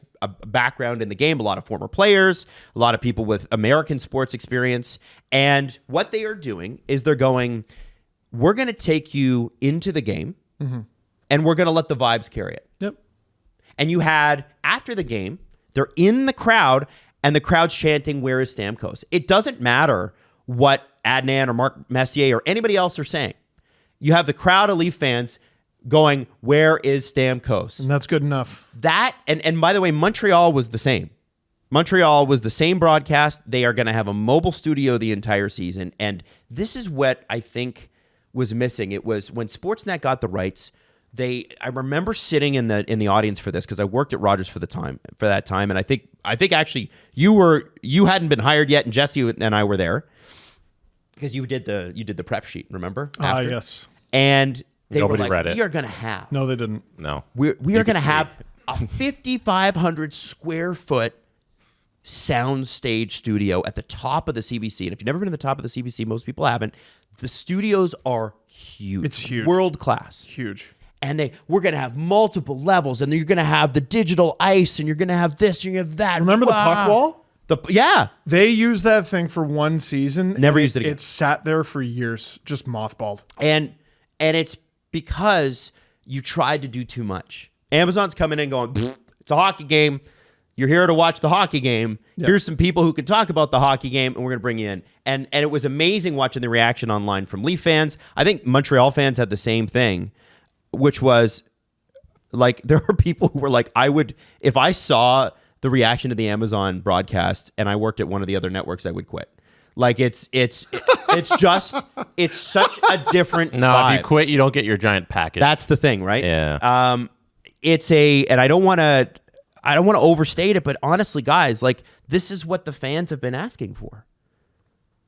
background in the game, a lot of former players, a lot of people with American sports experience. And what they are doing is they're going, we're going to take you into the game and we're going to let the vibes carry it. Yep. And you had, after the game, they're in the crowd and the crowd's chanting, "Where is Stamkos?" It doesn't matter what Adnan or Mark Messier or anybody else are saying. You have the crowd of Leaf fans going, "Where is Stamkos?" And that's good enough. That, and by the way, Montreal was the same. Montreal was the same broadcast. They are going to have a mobile studio the entire season. And this is what I think was missing. It was when Sportsnet got the rights. I remember sitting in the audience for this because I worked at Rogers for that time. And I think actually you hadn't been hired yet, and Jesse and I were there because you did the prep sheet. Remember? Yes. And they Nobody were like, read it. "We are going to have." No, they didn't. No. We are going to could have a 5,500 square foot sound stage studio at the top of the CBC. And if you've never been to the top of the CBC, most people haven't. The studios are huge. It's huge. World class. Huge. And we're going to have multiple levels, and you're going to have the digital ice, and you're going to have this, and you have that. Remember the puck wall? Yeah. They used that thing for one season. Never used it again. It sat there for years, just mothballed. And it's because you tried to do too much. Amazon's coming in going, "It's a hockey game. You're here to watch the hockey game. Yep. Here's some people who can talk about the hockey game, and we're going to bring you in." And it was amazing watching the reaction online from Leaf fans. I think Montreal fans had the same thing, which was like, there were people who were like, if I saw the reaction to the Amazon broadcast and I worked at one of the other networks, I would quit. Like, it's such a different No, vibe. if you quit, you don't get your giant package. That's the thing, right? Yeah. And I don't want to overstate it, but honestly, guys, like, this is what the fans have been asking for.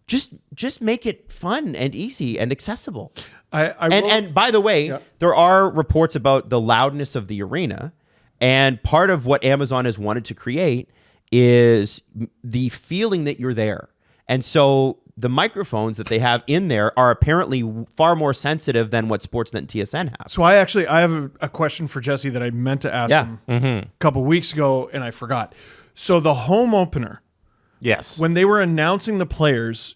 Just make it fun and easy and accessible. And by the way, there are reports about the loudness of the arena, and part of what Amazon has wanted to create is the feeling that you're there. And so the microphones that they have in there are apparently far more sensitive than what Sportsnet and TSN have. So I have a question for Jesse that I meant to ask him a couple weeks ago, and I forgot. So the home opener, yes. when they were announcing the players,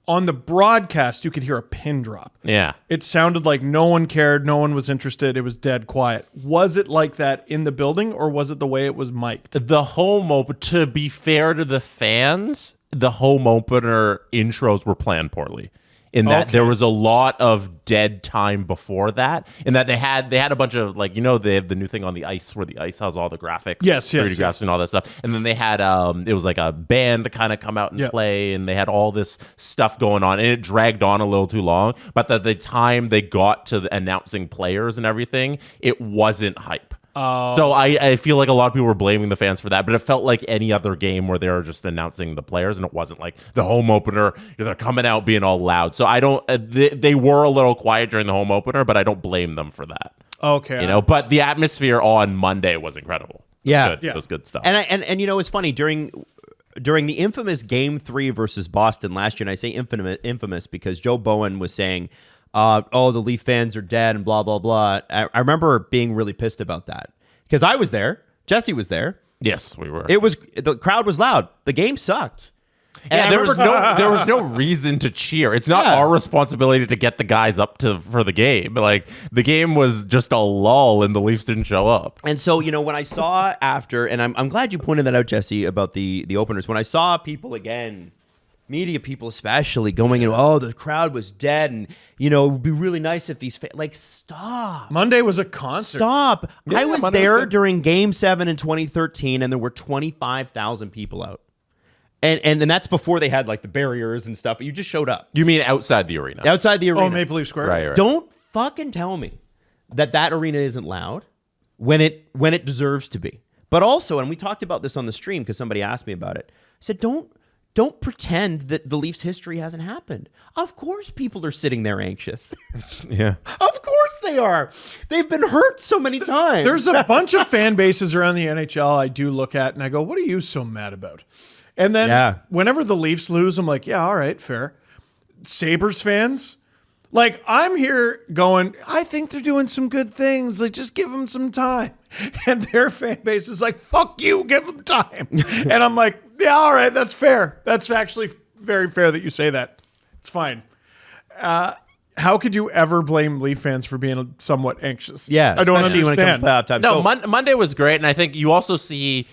on the broadcast, you could hear a pin drop. Yeah. It sounded like no one cared, no one was interested, it was dead quiet. Was it like that in the building, or was it the way it was mic'd? The home open, to be fair to the fans, the home opener intros were planned poorly. In that there was a lot of dead time before that, in that they had a bunch of, like, they have the new thing on the ice where the ice has all the graphics, 3D graphics and all that stuff, and then they had it was like a band to kind of come out and play, and they had all this stuff going on, and it dragged on a little too long. But at the time they got to announcing players and everything, it wasn't hype. So I feel like a lot of people were blaming the fans for that, but it felt like any other game where they were just announcing the players, and it wasn't like the home opener. They're coming out being all loud. So I don't. They were a little quiet during the home opener, but I don't blame them for that. Okay, But the atmosphere on Monday was incredible. It was good stuff. And it's funny during the infamous Game 3 versus Boston last year, and I say infamous because Joe Bowen was saying, the Leaf fans are dead and blah, blah, blah. I remember being really pissed about that because I was there. Jesse was there. Yes, we were. The crowd was loud. The game sucked. Yeah, there was no reason to cheer. It's not our responsibility to get the guys up for the game. Like, the game was just a lull, and the Leafs didn't show up. And so, when I saw after, and I'm glad you pointed that out, Jesse, about the openers. When I saw people again, media people especially, going in, oh, the crowd was dead, and it would be really nice if these stop. Monday was a concert. Stop. Yeah, I was Monday there was good. during Game 7 in 2013, and there were 25,000 people out. And that's before they had the barriers and stuff. You just showed up. You mean outside the arena? Outside the arena. Oh, Maple Leaf Square. Right. Don't fucking tell me that arena isn't loud when it deserves to be. But also, and we talked about this on the stream because somebody asked me about it. I said, don't pretend that the Leafs history hasn't happened. Of course people are sitting there anxious. Yeah. Of course they are. They've been hurt so many times. There's a bunch of fan bases around the NHL I do look at and I go, what are you so mad about? And then whenever the Leafs lose, I'm like, yeah, all right, fair. Sabres fans, I'm here going, I think they're doing some good things. Just give them some time. And their fan base is like, fuck you, give them time. And I'm like, yeah, all right, that's fair. That's actually very fair that you say that. It's fine. How could you ever blame Leaf fans for being somewhat anxious? Yeah, I don't especially when it comes understand. to playoff time. No, So- Monday was great, and I think you also see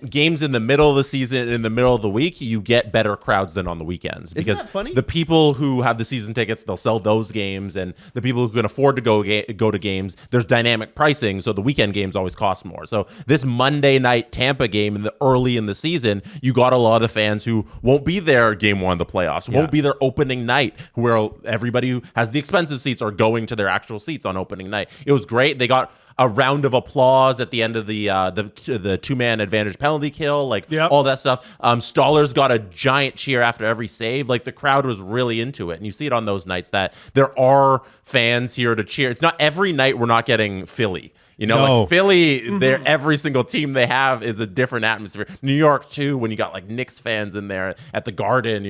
games in the middle of the season, in the middle of the week, you get better crowds than on the weekends. Because that funny? the people who have the season tickets, they'll sell those games, and the people who can afford to go to games, there's dynamic pricing, so the weekend games always cost more. So this Monday night Tampa game early in the season, you got a lot of fans who won't be there game one of the playoffs, won't be there opening night, where everybody who has the expensive seats are going to their actual seats on opening night. It was great. They got a round of applause at the end of the two-man advantage penalty kill, all that stuff. Stoller's got a giant cheer after every save. The crowd was really into it, and you see it on those nights that there are fans here to cheer. It's not every night we're not getting Philly. No. Philly, every single team they have is a different atmosphere. New York, too, when you got Knicks fans in there at the Garden,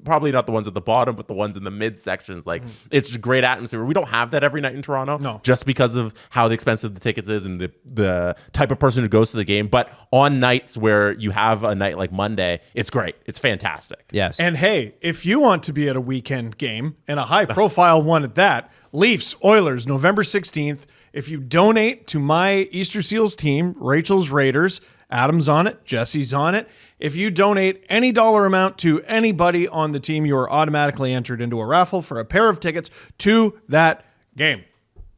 probably not the ones at the bottom, but the ones in the mid sections. It's a great atmosphere. We don't have that every night in Toronto, just because of how expensive the tickets is and the type of person who goes to the game. But on nights where you have a night like Monday, it's great. It's fantastic. Yes. And hey, if you want to be at a weekend game, and a high-profile one at that, Leafs, Oilers, November 16th, if you donate to my Easter Seals team, Rachel's Raiders, Adam's on it, Jesse's on it. If you donate any dollar amount to anybody on the team, you are automatically entered into a raffle for a pair of tickets to that game.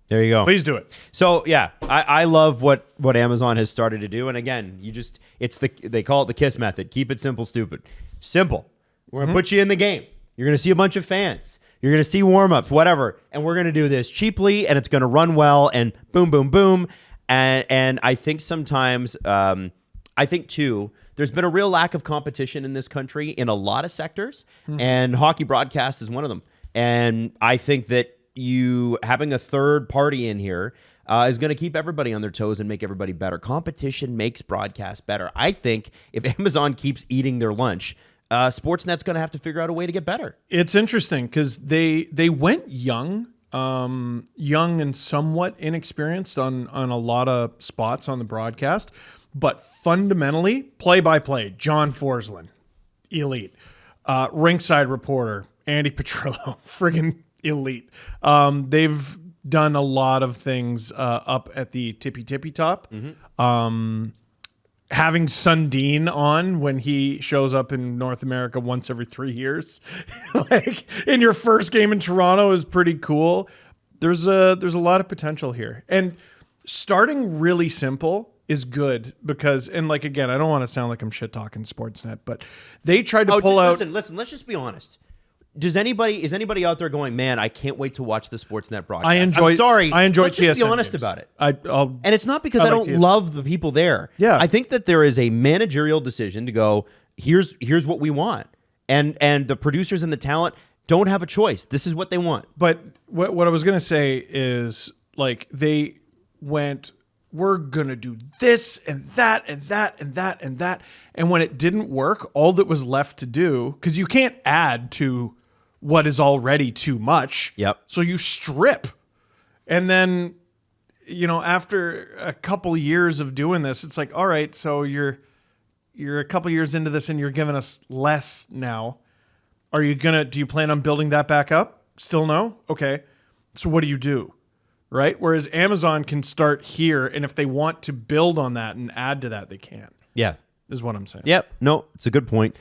There you go. Please do it. So yeah, I love what Amazon has started to do. And again, they call it the KISS method. Keep it simple, stupid. Simple. We're gonna put you in the game. You're gonna see a bunch of fans. You're going to see warm-ups, whatever, and we're going to do this cheaply, and it's going to run well, and boom, boom, boom. And I think sometimes, too, there's been a real lack of competition in this country in a lot of sectors, and hockey broadcast is one of them. And I think that having a third party in here is going to keep everybody on their toes and make everybody better. Competition makes broadcast better. I think if Amazon keeps eating their lunch, Sportsnet's going to have to figure out a way to get better. It's interesting because they went young and somewhat inexperienced on a lot of spots on the broadcast, but fundamentally, play-by-play, John Forsland, elite. Rinkside reporter, Andy Petrillo, friggin' elite. They've done a lot of things up at the tippy top. Having Sundin on when he shows up in North America once every 3 years, in your first game in Toronto, is pretty cool. There's a lot of potential here, and starting really simple is good because, and again, I don't want to sound like I'm shit talking Sportsnet, but they tried to pull out. Listen. Let's just be honest. Is anybody out there going, man, I can't wait to watch the Sportsnet broadcast? I enjoy Let's just be TSN honest games. about it. And it's not because I don't love the people there. Yeah. I think that there is a managerial decision to go, here's what we want. And the producers and the talent don't have a choice. This is what they want. But what I was going to say is, they went, we're going to do this and that and that and that and that. And when it didn't work, all that was left to do, because you can't add to what is already too much. Yep. So you strip. And then after a couple years of doing this, it's like, all right, so you're a couple years into this and you're giving us less now. Do you plan on building that back up? Still no? Okay. So what do you do? Right? Whereas Amazon can start here, and if they want to build on that and add to that, they can. Yeah. Is what I'm saying. Yep. No, it's a good point.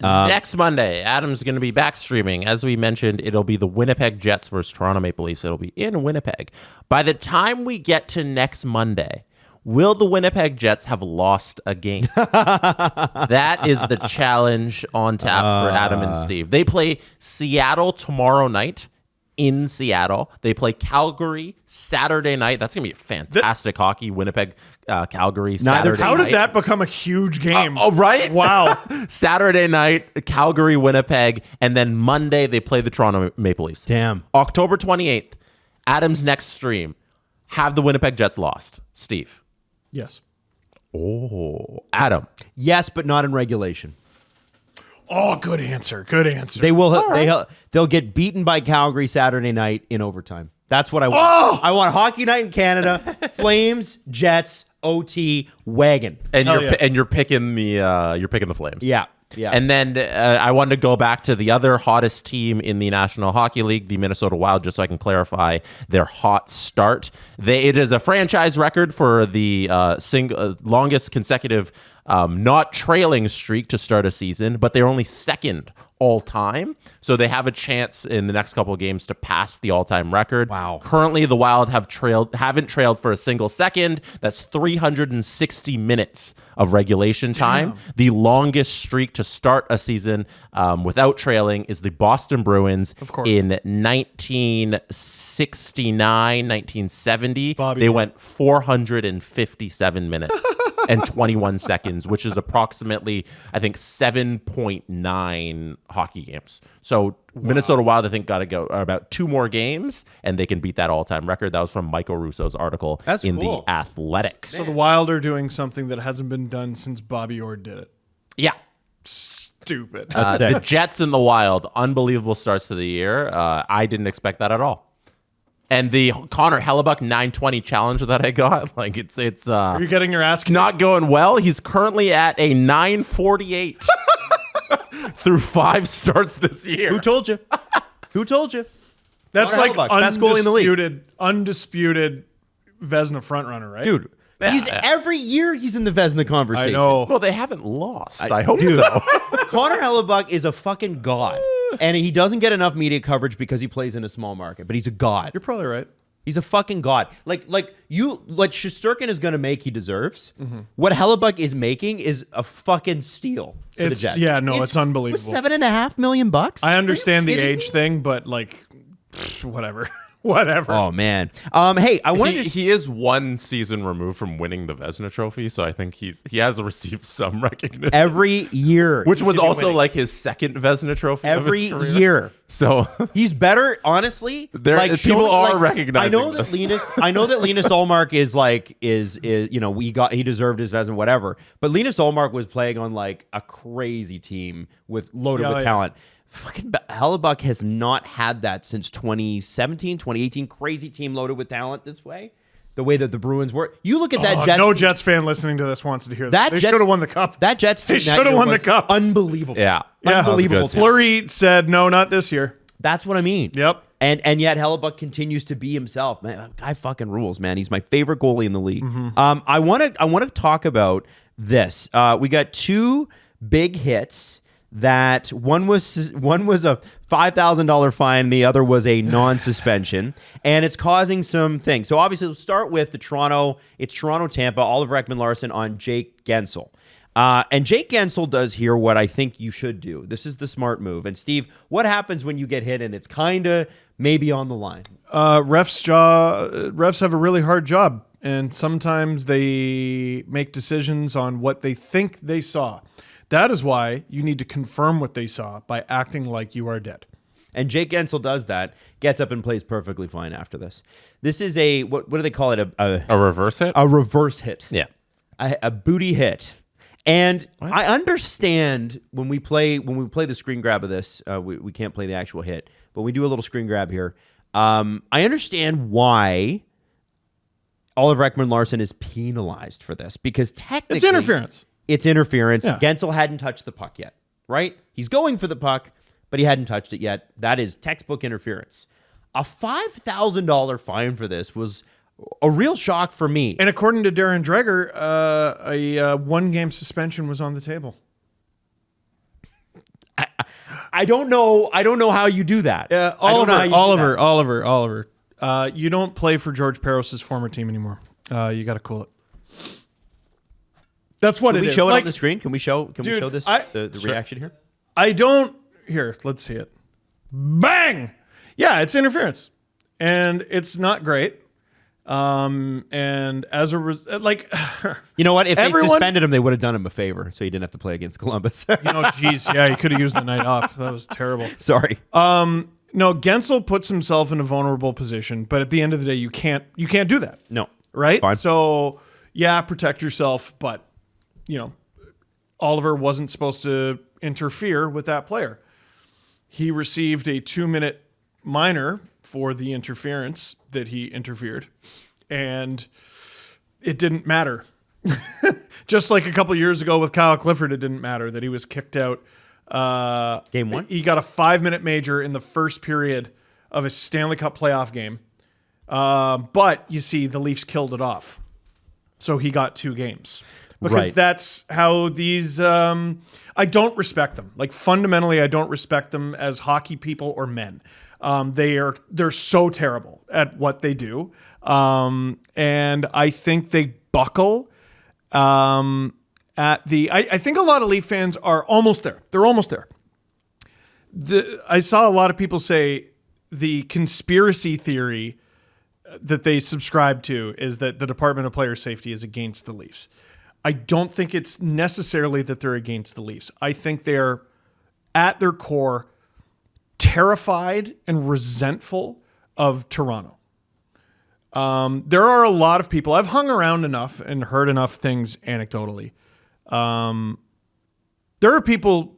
Next Monday, Adam's going to be back streaming. As we mentioned, it'll be the Winnipeg Jets versus Toronto Maple Leafs. It'll be in Winnipeg. By the time we get to next Monday, will the Winnipeg Jets have lost a game? That is the challenge on tap for Adam and Steve. They play Seattle tomorrow night in Seattle. They play Calgary Saturday night. That's going to be a fantastic hockey. Winnipeg, Calgary Saturday How night. did that become a huge game? Right? Wow. Saturday night, Calgary, Winnipeg, and then Monday they play the Toronto Maple Leafs. Damn. October 28th, Adam's next stream. Have the Winnipeg Jets lost? Steve. Yes. Oh, Adam. Yes, but not in regulation. Oh, good answer. Good answer. They will. They'll get beaten by Calgary Saturday night in overtime. That's what I want. Oh! I want hockey night in Canada. Flames, Jets, OT, wagon. And Hell yeah. you're picking the Flames. Yeah. Yeah. And then I wanted to go back to the other hottest team in the National Hockey League, the Minnesota Wild, just so I can clarify their hot start. It is a franchise record for the longest consecutive not trailing streak to start a season, but they're only second all time. So they have a chance in the next couple of games to pass the all-time record. Wow. Currently, the Wild haven't trailed for a single second. That's 360 minutes of regulation time. The longest streak to start a season without trailing is the Boston Bruins in 1969, 1970. They went 457 minutes and 21 seconds, which is approximately, I think, 7.9 hockey games. So Minnesota Wild, I think, got to go about 2 more games, and they can beat that all-time record. That was from Michael Russo's article in The Athletic. So the Wild are doing something that hasn't been done since Bobby Orr did it. Yeah. Stupid. The Jets and the Wild, unbelievable starts to the year. I didn't expect that at all. And the Connor Hellebuck 920 challenge that I got, like it's Are you getting your ass kicked? not going well. He's currently at a 948 through 5 starts this year. Who told you? Who told you? That's Connor like Hellebuck, best goalie in the league. Undisputed Vezina frontrunner, right? Dude, every year he's in the Vezina conversation. I know. Well, they haven't lost. I hope so. Connor Hellebuck is a fucking god. And he doesn't get enough media coverage because he plays in a small market, but he's a god. You're probably right. He's a fucking god. What Shesterkin is going to make, he deserves. What Hellebuck is making is a fucking steal for the Jets. Yeah, no, it's unbelievable. $7.5 million bucks. I understand the kidding age me? thing, but whatever. Whatever. Oh man. Hey, I wanted to. He is 1 season removed from winning the Vezina Trophy, so I think he has received some recognition Every year, which was also like his second Vezina Trophy every of his career. year. So He's better, honestly. People are recognizing I know that this. Linus Ullmark he deserved his Vezina, whatever. But Linus Ullmark was playing on like a crazy team loaded with talent. Fucking Hellebuck has not had that since 2017, 2018. Crazy team loaded with talent this way. The way that the Bruins were. You look at that Jets. No team, Jets fan listening to this wants to hear that. They Jets- should have won the cup. That Jets team They should have won the cup. Unbelievable. Yeah. Unbelievable. That was good. Fleury said, no, not this year. That's what I mean. Yep. And yet Hellebuck continues to be himself. Man, guy fucking rules, man. He's my favorite goalie in the league. I want to talk about this. We got 2 big hits. That one was a $5,000 fine, the other was a non-suspension, and it's causing some things. So obviously, we'll start with it's Toronto-Tampa, Oliver Ekman-Larsson on Jake Gensel. And Jake Gensel does here what I think you should do. This is the smart move. And Steve, what happens when you get hit and it's kind of maybe on the line? Refs have a really hard job, and sometimes they make decisions on what they think they saw. That is why you need to confirm what they saw by acting like you are dead. And Jake Gensel does that, gets up and plays perfectly fine after this. This is what do they call it? A reverse hit? A reverse hit. Yeah. A booty hit. And I understand when we play the screen grab of this, we can't play the actual hit, but we do a little screen grab here. I understand why Oliver Ekman-Larsson is penalized for this because technically It's interference. It's interference. Yeah. Gensel hadn't touched the puck yet, right? He's going for the puck, but he hadn't touched it yet. That is textbook interference. A $5,000 fine for this was a real shock for me. And according to Darren Dreger, a 1-game suspension was on the table. I don't know how you do that. Oliver. You don't play for George Peros' former team anymore. You got to cool it. That's what Can it we is. show it Like, on the screen? Can we show this the Sure. reaction here? I don't. Here, let's see it. Bang! Yeah, it's interference, and it's not great. And as a You know what? If they Everyone- suspended him, they would have done him a favor, so he didn't have to play against Columbus. geez, yeah, he could have used the night off. That was terrible. Sorry. No, Gensel puts himself in a vulnerable position, but at the end of the day, you can't do that. No. Right? Fine. So, yeah, protect yourself, but, Oliver wasn't supposed to interfere with that player. He received a 2-minute minor for the interference that he interfered, and it didn't matter. Just like a couple years ago with Kyle Clifford, it didn't matter that he was kicked out. Game 1? He got a 5-minute major in the first period of a Stanley Cup playoff game. But you see, the Leafs killed it off. So he got 2 games. Because Right. that's how these... I don't respect them. Like, fundamentally, I don't respect them as hockey people or men. They're so terrible at what they do. And I think they buckle I think a lot of Leaf fans are almost there. They're almost there. I saw a lot of people say the conspiracy theory that they subscribe to is that the Department of Player Safety is against the Leafs. I don't think it's necessarily that they're against the Leafs. I think they're, at their core, terrified and resentful of Toronto. There are a lot of people, I've hung around enough and heard enough things anecdotally. There are people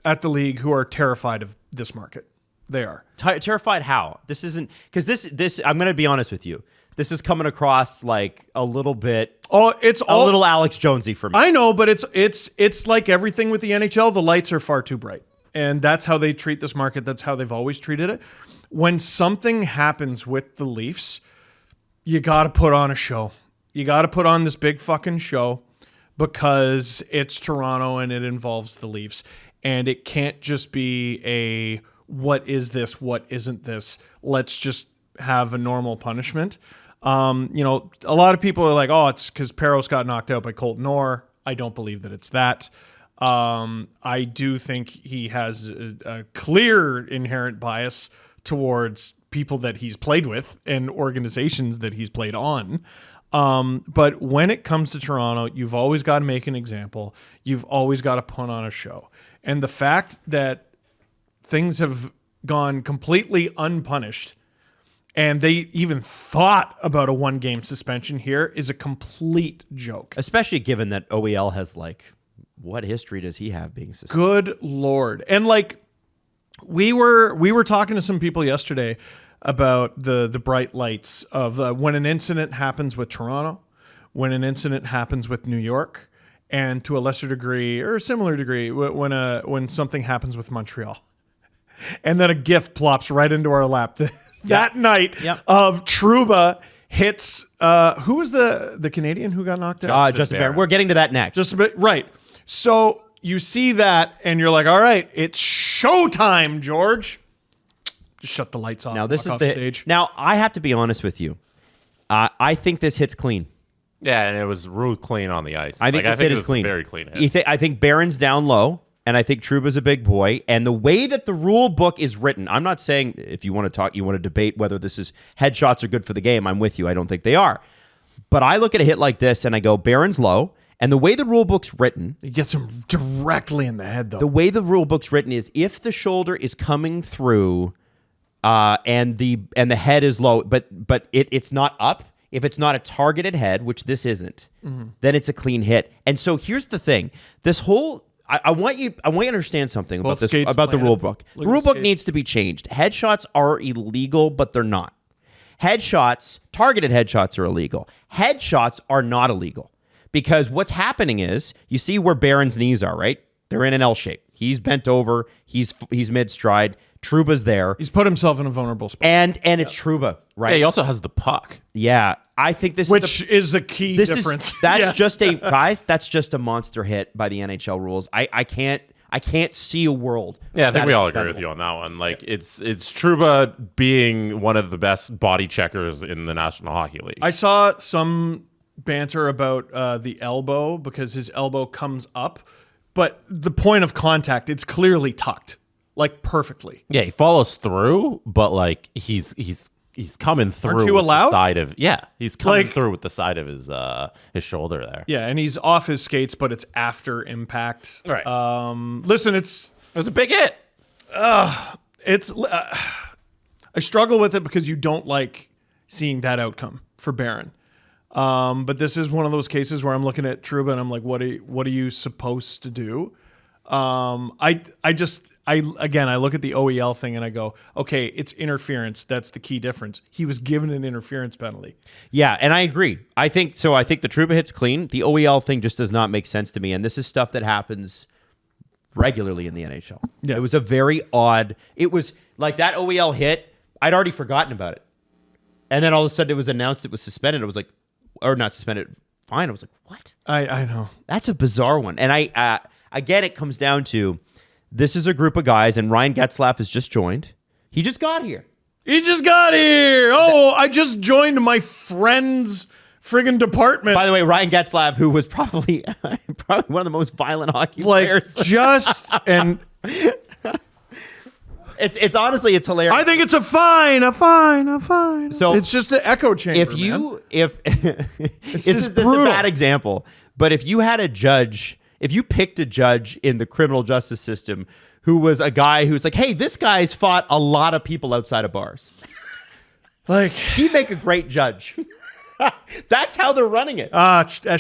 at the league who are terrified of this market. They are. Terrified how? This isn't... Because this, I'm going to be honest with you. This is coming across like a little bit... Oh, it's a little Alex Jonesy for me. I know, but it's like everything with the NHL. The lights are far too bright. And that's how they treat this market. That's how they've always treated it. When something happens with the Leafs, you got to put on a show. You got to put on this big fucking show because it's Toronto and it involves the Leafs. And it can't just be a, what is this? What isn't this? Let's just have a normal punishment. A lot of people are like, oh, it's because Peros got knocked out by Colton Orr. I don't believe that it's that. I do think he has a clear inherent bias towards people that he's played with and organizations that he's played on. But when it comes to Toronto, you've always got to make an example. You've always got to put on a show. And the fact that things have gone completely unpunished and they even thought about a 1-game suspension here is a complete joke. Especially given that OEL has what history does he have being suspended? Good Lord. And we were talking to some people yesterday about the bright lights of when an incident happens with Toronto, when an incident happens with New York, and to a lesser degree or a similar degree when something happens with Montreal. And then a gift plops right into our lap that night of Trouba hits who was the Canadian who got knocked out? Justin Barron. We're getting to that next. Just a bit, right. So you see that and you're like, all right, it's showtime, George. Just shut the lights off. Now this is off the stage. Now I have to be honest with you. I think this hits clean. Yeah, and it was real clean on the ice. I think this hit is clean. Very clean hit. I think Barron's down low, and I think Trouba's a big boy. And the way that the rule book is written, I'm not saying if you want to talk, you want to debate whether this is headshots are good for the game. I'm with you. I don't think they are. But I look at a hit like this and I go, Barron's low. And the way the rule book's written, It gets him directly in the head, though. the way the rule book's written is if the shoulder is coming through, and the head is low, but it's not up. If it's not a targeted head, which this isn't, then it's a clean hit. And so here's the thing: this whole I want you to understand something about the rule book. The rule book needs to be changed. Headshots are illegal, but they're not. Headshots, targeted headshots are illegal. Headshots are not illegal because what's happening is you see where Barron's knees are, right? They're in an L shape. He's bent over. He's mid stride. Trouba's there. He's put himself in a vulnerable spot. And it's Trouba, right? Yeah, he also has the puck. Yeah. I think this is the key difference. That's just that's just a monster hit by the NHL rules. I can't see a world. Yeah, I think we all agree with you on that one. Like it's Trouba being one of the best body checkers in the National Hockey League. I saw some banter about the elbow because his elbow comes up, but the point of contact, it's clearly tucked, like perfectly. Yeah, he follows through, but like he's coming through. Aren't you with allowed? The side of he's coming Like- through with the side of his shoulder there. Yeah, and he's off his skates, but it's after impact. Right. Listen, it's It was a big hit. I struggle with it because you don't like seeing that outcome for Barron. But this is one of those cases where I'm looking at Trouba and I'm like, what are you supposed to do? I look at the OEL thing and I go, okay, it's interference. That's the key difference. He was given an interference penalty. Yeah, and I agree. I think the Trouba hit's clean. The OEL thing just does not make sense to me. And this is stuff that happens regularly in the NHL. Yeah. It was a very odd. It was like that OEL hit. I'd already forgotten about it. And then all of a sudden it was announced it was suspended. I was like, or not suspended, fine. I was like, what? I know. That's a bizarre one. And again, it comes down to this is a group of guys, and Ryan Getzlaf has just joined. He just got here. He just got here. Oh, I just joined my friend's friggin' department. By the way, Ryan Getzlaf, who was probably one of the most violent hockey players. And It's honestly, it's hilarious. I think it's a fine. So it's just an echo chamber. if this is a brutal. bad example, but if you had a judge, if you picked a judge in the criminal justice system who was a guy who's like, hey, this guy's fought a lot of people outside of bars, like, he'd make a great judge. That's how they're running it.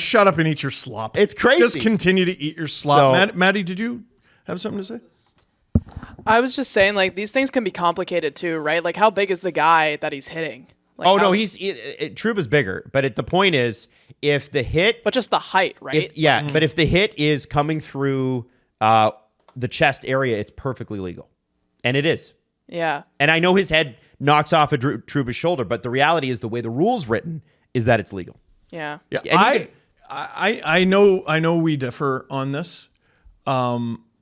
shut up and eat your slop. It's crazy. Just continue to eat your slop. So- Maddie, did you have something to say? I was just saying, like, these things can be complicated too, right? Like, how big is the guy that he's hitting? Like, Oh, how- no, Trouba's bigger. But the point is, if the hit... But just the height, right? But if the hit is coming through the chest area, it's perfectly legal. And it is. Yeah. And I know his head knocks off a Trouba's shoulder, but the reality is the way the rule's written is that it's legal. Yeah. Yeah, And I know we differ on this.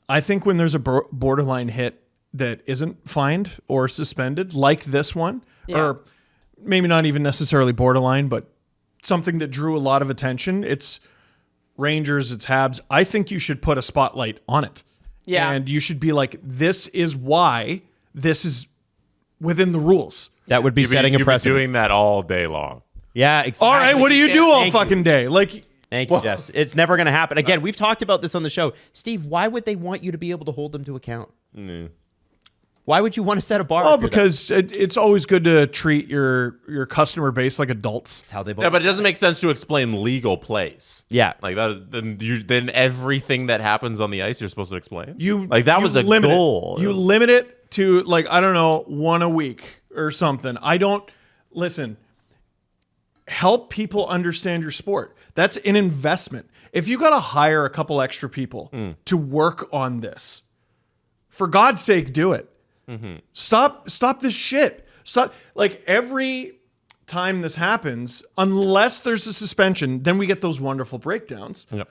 I think when there's a borderline hit that isn't fined or suspended, like this one, Yeah. or maybe not even necessarily borderline, but something that drew a lot of attention, it's Rangers, it's Habs. I think you should put a spotlight on it. Yeah. And you should be like, this is why this is within the rules. That would be setting a You've been precedent. doing that all day long. Yeah, exactly. All right, what do you do all Thank you. fucking day? Like, Thank you, Jess. It's never going to happen. Again, we've talked about this on the show. Steve, why would they want you to be able to hold them to account? Why would you want to set a bar? oh, if you're because it's always good to treat your customer base like adults. that's how they vote? Yeah, but it doesn't make sense to explain legal plays. Yeah. Like that is, then everything that happens on the ice you're supposed to explain. That was a limit goal. It. You limit it to, like, I don't know, one a week or something. Listen, help people understand your sport. That's an investment. If you got to hire a couple extra people to work on this, for God's sake, do it. Stop this shit. Stop. Like, every time this happens, unless there's a suspension, then we get those wonderful breakdowns. Yep.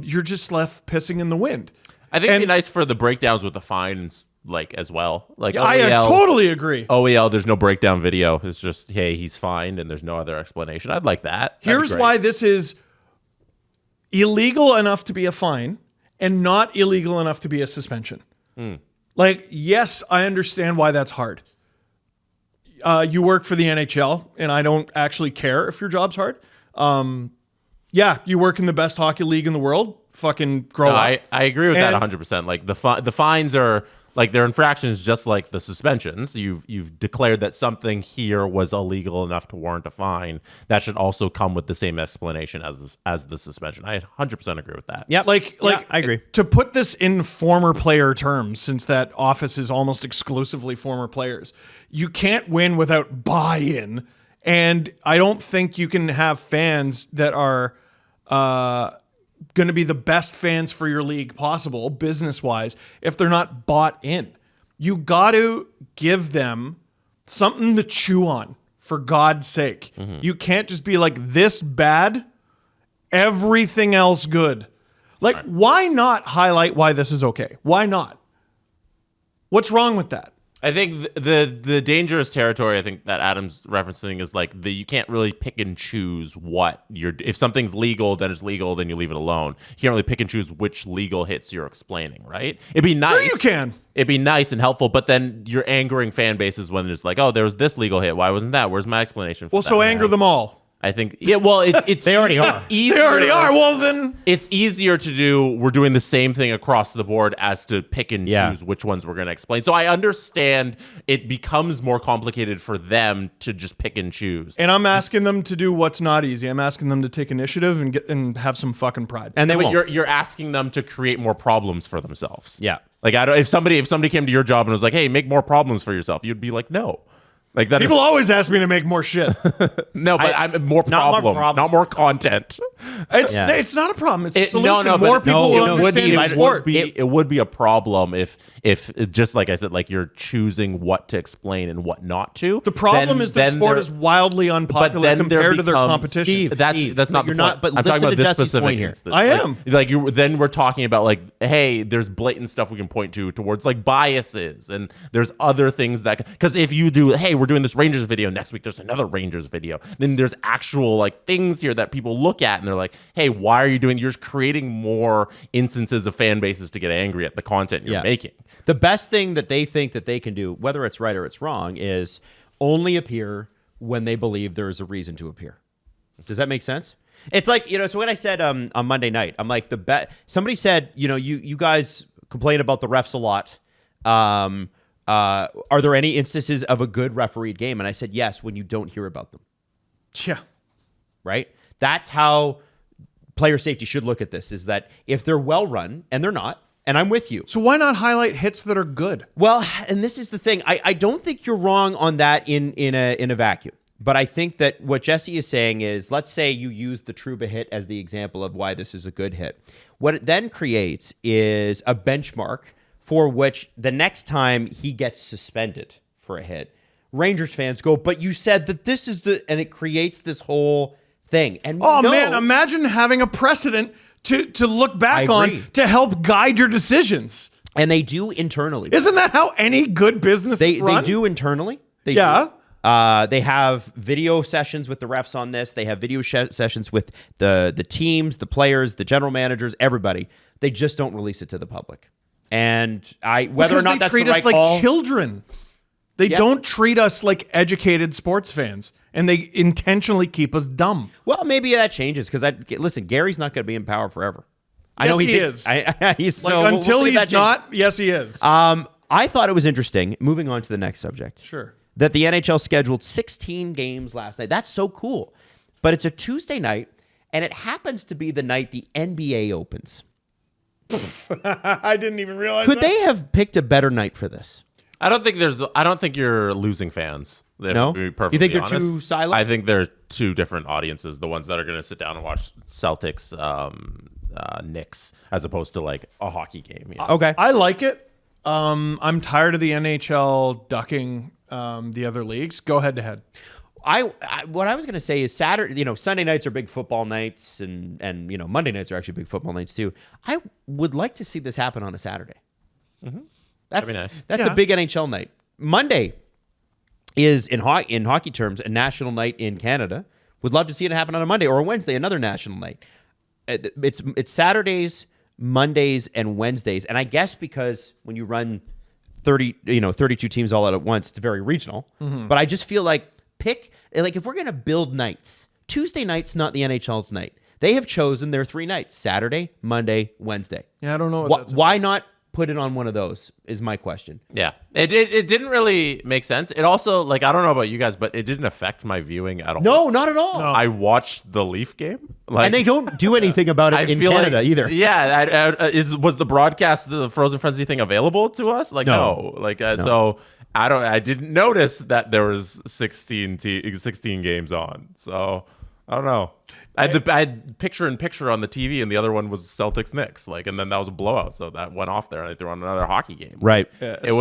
You're just left pissing in the wind. I think it'd be nice for the breakdowns with the fines, like, as well. Like I OEL, totally agree. OEL, there's no breakdown video. It's just, hey, he's fined, and there's no other explanation. I'd like that. That'd be Here's great. why this is illegal enough to be a fine and not illegal enough to be a suspension. Like, yes, I understand why that's hard. You work for the NHL, and I don't actually care if your job's hard. Yeah, you work in the best hockey league in the world. Fucking grow up. I agree with that And- 100%. Like the fines are Like they're infractions just like the suspensions. You've declared that something here was illegal enough to warrant a fine. That should also come with the same explanation as the suspension. I 100% agree with that. Yeah, I agree. To put this in former player terms, since that office is almost exclusively former players, you can't win without buy-in. And I don't think you can have fans that are going to be the best fans for your league possible, business-wise, if they're not bought in. You got to give them something to chew on, for God's sake. You can't just be like, this bad, everything else good. Like, why not highlight why this is okay? Why not? What's wrong with that? I think the dangerous territory I think that Adam's referencing is like you can't really pick and choose what if something's legal, then it's legal, then you leave it alone. You can't really pick and choose which legal hits you're explaining, right? It'd be nice. Sure you can. It'd be nice and helpful, but then you're angering fan bases when it's like, oh, there was this legal hit. Why wasn't that? Where's my explanation for that? Well, so anger them all. I think, yeah, well, it's They already are. Easier, They already are. Well, then. It's easier to do. We're doing the same thing across the board as to pick and choose which ones we're going to explain. So I understand it becomes more complicated for them to just pick and choose. And I'm asking them to do what's not easy. I'm asking them to take initiative and have some fucking pride. And they But won't. you're asking them to create more problems for themselves. Yeah. Like if somebody came to your job and was like, "Hey, make more problems for yourself," you'd be like, "No." Like that. People always ask me to make more shit. No, but I'm more problems, not more content. It's not a problem. It's a solution. No, More but people will it would understand the sport. it would be a problem if just like I said, like you're choosing what to explain and what not to. The problem is the sport is wildly unpopular compared to their competition. Steve, that's not you're the point. not. But I'm talking listen about to this Jesse's specific point here. instance. I am. Like you. Then we're talking about like, hey, there's blatant stuff we can point to towards like biases, and there's other things that because if you do, hey, we're doing this Rangers video next week. There's another Rangers video. Then there's actual like things here that people look at and they're like, hey, why are you doing? You're creating more instances of fan bases to get angry at the content you're making. The best thing that they think that they can do, whether it's right or it's wrong, is only appear when they believe there is a reason to appear. Does that make sense? It's like, so when I said on Monday night, I'm like, somebody said, you guys complain about the refs a lot. Are there any instances of a good refereed game? And I said, yes, when you don't hear about them. Yeah. Right? That's how player safety should look at this, is that if they're well run, and they're not, and I'm with you. So why not highlight hits that are good? Well, and this is the thing. I don't think you're wrong on that in a vacuum. But I think that what Jesse is saying is, let's say you use the Trouba hit as the example of why this is a good hit. What it then creates is a benchmark for which the next time he gets suspended for a hit, Rangers fans go, but you said that this is and it creates this whole thing. And man, imagine having a precedent to look back on to help guide your decisions. And they do internally. Isn't that how any good business is run? They do internally. They have video sessions with the refs on this. They have video sessions with the teams, the players, the general managers, everybody. They just don't release it to the public. And whether or not that's the right call. They treat us like children. They don't treat us like educated sports fans, and they intentionally keep us dumb. Well, maybe that changes because listen, Gary's not going to be in power forever. I know he is. He's until he's not. Yes, he is. I thought it was interesting. Moving on to the next subject. Sure. That the NHL scheduled 16 games last night. That's so cool. But it's a Tuesday night, and it happens to be the night the NBA opens. I didn't even realize Could they have picked a better night for this? I don't think you're losing fans. No? To be perfectly You think they're honest. too silent? I think they're two different audiences. The ones that are going to sit down and watch Celtics, Knicks, as opposed to like a hockey game. Okay. I like it. I'm tired of the NHL ducking the other leagues. Go head to head. What I was going to say is Saturday, Sunday nights are big football nights and Monday nights are actually big football nights too. I would like to see this happen on a Saturday. Mm-hmm. That'd be nice. That's a big NHL night. Monday is in hockey terms a national night in Canada. Would love to see it happen on a Monday or a Wednesday, another national night. It's Saturdays, Mondays, and Wednesdays, and I guess because when you run 32 teams all out at once, it's very regional. Mm-hmm. But I just feel like if we're gonna build nights, Tuesday night's not the NHL's night. They have chosen their 3 nights: Saturday, Monday, Wednesday. Yeah, I don't know. Why not put it on one of those? Is my question. Yeah, it didn't really make sense. It also, like, I don't know about you guys, but it didn't affect my viewing at all. No, not at all. I watched the Leaf game, like, And they don't do anything about it in Canada either. Yeah, was the broadcast, the Frozen Frenzy thing, available to us? Like, no. Like, so I didn't notice that there was 16 games on. So I don't know. I had picture on the TV, and the other one was Celtics Knicks. Like, and then that was a blowout, so that went off there, and I threw on another hockey game. Right. Yeah, It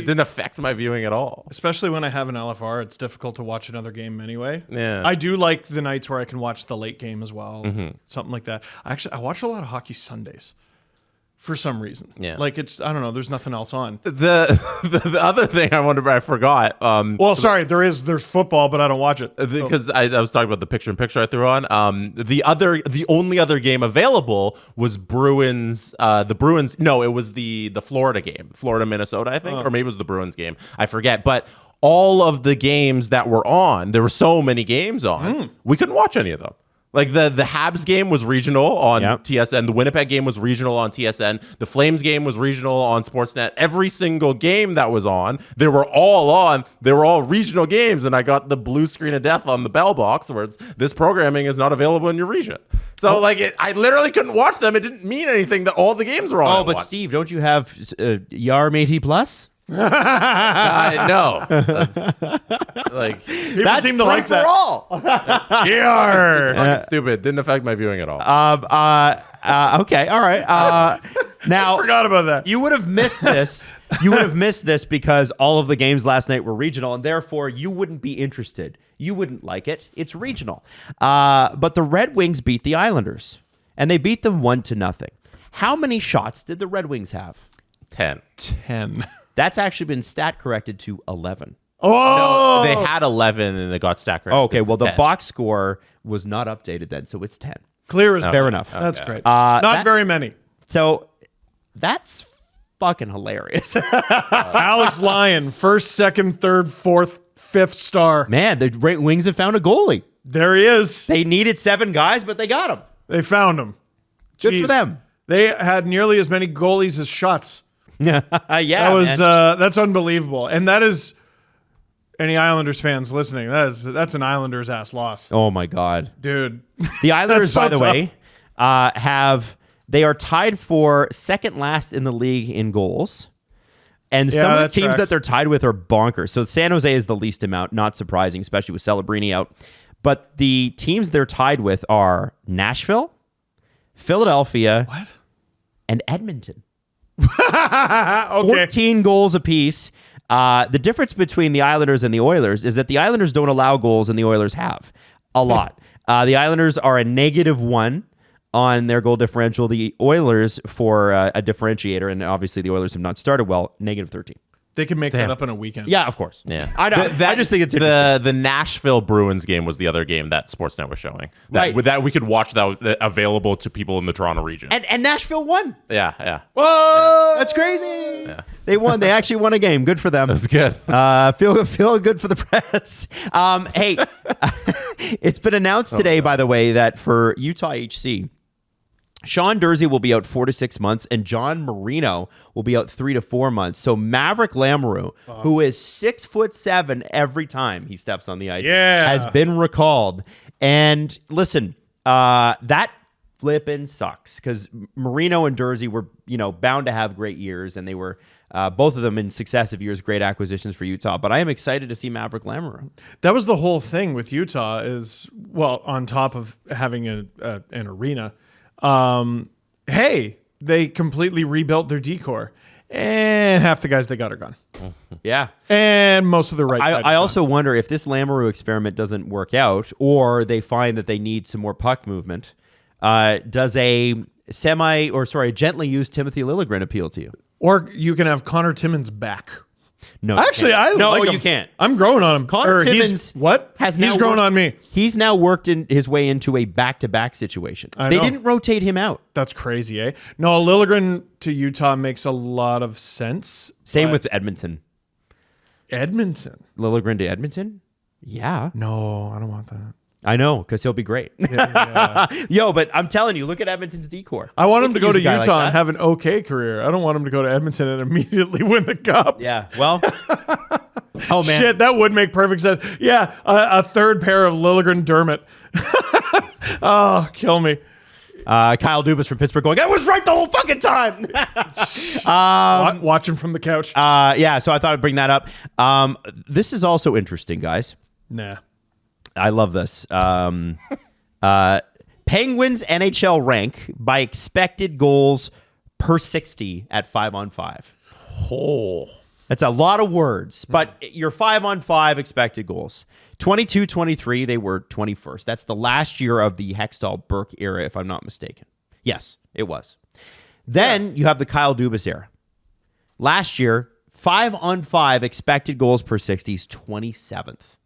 didn't affect my viewing at all. Especially when I have an LFR, it's difficult to watch another game anyway. Yeah. I do like the nights where I can watch the late game as well, something like that. I watch a lot of hockey Sundays. For some reason. Yeah. Like, it's, I don't know, there's nothing else on. The other thing I wonder, I forgot. Well, sorry, there's football, but I don't watch it. Because I was talking about the picture-in-picture I threw on. The only other game available was Bruins. The Bruins. No, it was the Florida game, Florida Minnesota, I think, or maybe it was the Bruins game. I forget. But all of the games that were on, there were so many games on. We couldn't watch any of them. Like the Habs game was regional on TSN. The Winnipeg game was regional on TSN. The Flames game was regional on Sportsnet. Every single game that was on, they were all on. They were all regional games, and I got the blue screen of death on the bell box where this programming is not available in your region. So I literally couldn't watch them. It didn't mean anything that all the games were on. Oh, but Steve, don't you have Yar Métis Plus? No. Like, People seem to like that. For all. it's fucking stupid. Didn't affect my viewing at all. Okay. All right. Now, Forgot about that. you would have missed this. You would have missed this because all of the games last night were regional, and therefore you wouldn't be interested. You wouldn't like it. It's regional. But the Red Wings beat the Islanders, and they beat them 1-0. How many shots did the Red Wings have? 10. 10. That's actually been stat corrected to 11. Oh! They had 11 and it got stacked. Oh, okay. Well, the box score was not updated then, so it's 10. Clear as Fair enough. That's great. That- Not very many. So that's fucking hilarious. Alex Lyon, first, second, third, fourth, fifth star. Man, the Red Wings have found a goalie. There he is. They needed 7 guys, but they got him. They found him. Good Jeez. for them. They had nearly as many goalies as shots. Yeah, That was man. that's unbelievable. And that is, any Islanders fans listening, that's an Islanders ass loss. Oh my God, Dude. the Islanders, so by the tough. way, they are tied for second last in the league in goals, and some of the that teams tracks. that they're tied with are bonkers. So San Jose is the least amount, not surprising, especially with Celebrini out. But the teams they're tied with are Nashville, Philadelphia, and Edmonton. Okay. 14 goals apiece. The difference between the Islanders and the Oilers is that the Islanders don't allow goals and the Oilers have a lot. The Islanders are a -1 on their goal differential. The Oilers, for a differentiator, and obviously the Oilers have not started well, -13. They can make that up in a weekend. Yeah, of course. Yeah. I know. I just think it's interesting. the Nashville Bruins game was the other game that Sportsnet was showing. Right. With that we could watch that available to people in the Toronto region. And Nashville won. Yeah. Whoa, that's crazy. Yeah. They won. They actually won a game. Good for them. That's good. Feel good for the press. Hey, it's been announced today, by the way, that for Utah HC, Sean Dursey will be out 4 to 6 months, and John Marino will be out 3 to 4 months. So Maverick Lamoureux, who is 6'7" every time he steps on the ice, has been recalled. And listen, that flippin' sucks because Marino and Dursey were, bound to have great years, and they were both of them in successive years great acquisitions for Utah. But I am excited to see Maverick Lamoureux. That was the whole thing with Utah is, well, on top of having an arena, hey, they completely rebuilt their decor, and half the guys they got are gone. Yeah. And most of the right. I also wonder if this Lamoureux experiment doesn't work out, or they find that they need some more puck movement. Does a gently used Timothy Liljegren appeal to you? Or you can have Connor Timmins back. No, you Actually, can't. I like him. you can't. I'm growing on him. Connor Timmins, Timmins He's growing on me. He's now worked his way into a back-to-back situation. I They know. didn't rotate him out. That's crazy, eh? No, Liljegren to Utah makes a lot of sense. Same with Edmonton. Edmonton. Liljegren to Edmonton? Yeah. No, I don't want that. I know, because he'll be great. Yo, but I'm telling you, look at Edmonton's decor. I want him They to could go use to a guy like Utah that. and have an okay career. I don't want him to go to Edmonton and immediately win the cup. Yeah, well. Oh, man. Shit, that would make perfect sense. Yeah, a third pair of Liljegren Dermott. Oh, kill me. Kyle Dubas from Pittsburgh going, I was right the whole fucking time. Watching from the couch. Yeah, so I thought I'd bring that up. This is also interesting, guys. Nah. I love this. Penguins NHL rank by expected goals per 60 at 5-on-5. Oh. That's a lot of words, but your 5-on-5 expected goals. 22-23, they were 21st. That's the last year of the Hextall-Burke era, if I'm not mistaken. Yes, it was. Then you have the Kyle Dubas era. Last year, 5-on-5 expected goals per 60 is 27th.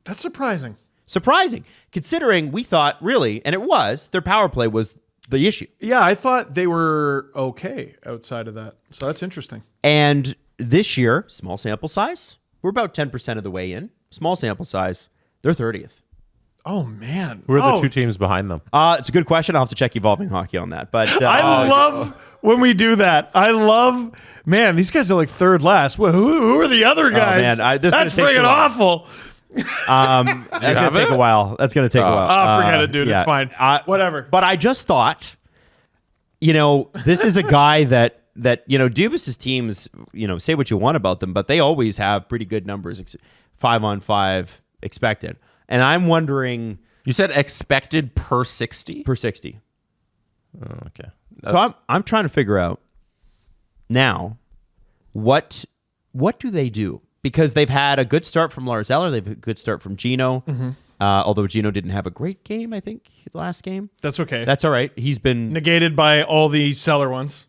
That's surprising. Surprising, considering we thought, really, and it was, their power play was the issue. Yeah, I thought they were okay outside of that. So that's interesting. And this year, small sample size, we're about 10% of the way in. Small sample size, they're 30th. Oh, man. Who are the two teams behind them? It's a good question. I'll have to check Evolving Hockey on that. But I love when we do that. I love, man, these guys are like third last. Who are the other guys? man, this is That's gonna take too friggin' long. awful. that's going to take a while. That's going to take a while. Oh, forget it, dude. yeah. It's fine. Whatever. But I just thought, this is a guy that Dubas's teams, say what you want about them, but they always have pretty good numbers, 5-on-5 expected. And I'm wondering, You said expected per 60? per 60. Oh, okay. So I'm trying to figure out now what do they do? Because they've had a good start from Lars Eller, they've had a good start from Gino. Although Gino didn't have a great game, I think, the last game. That's okay. That's all right. He's been. Negated by all the seller ones.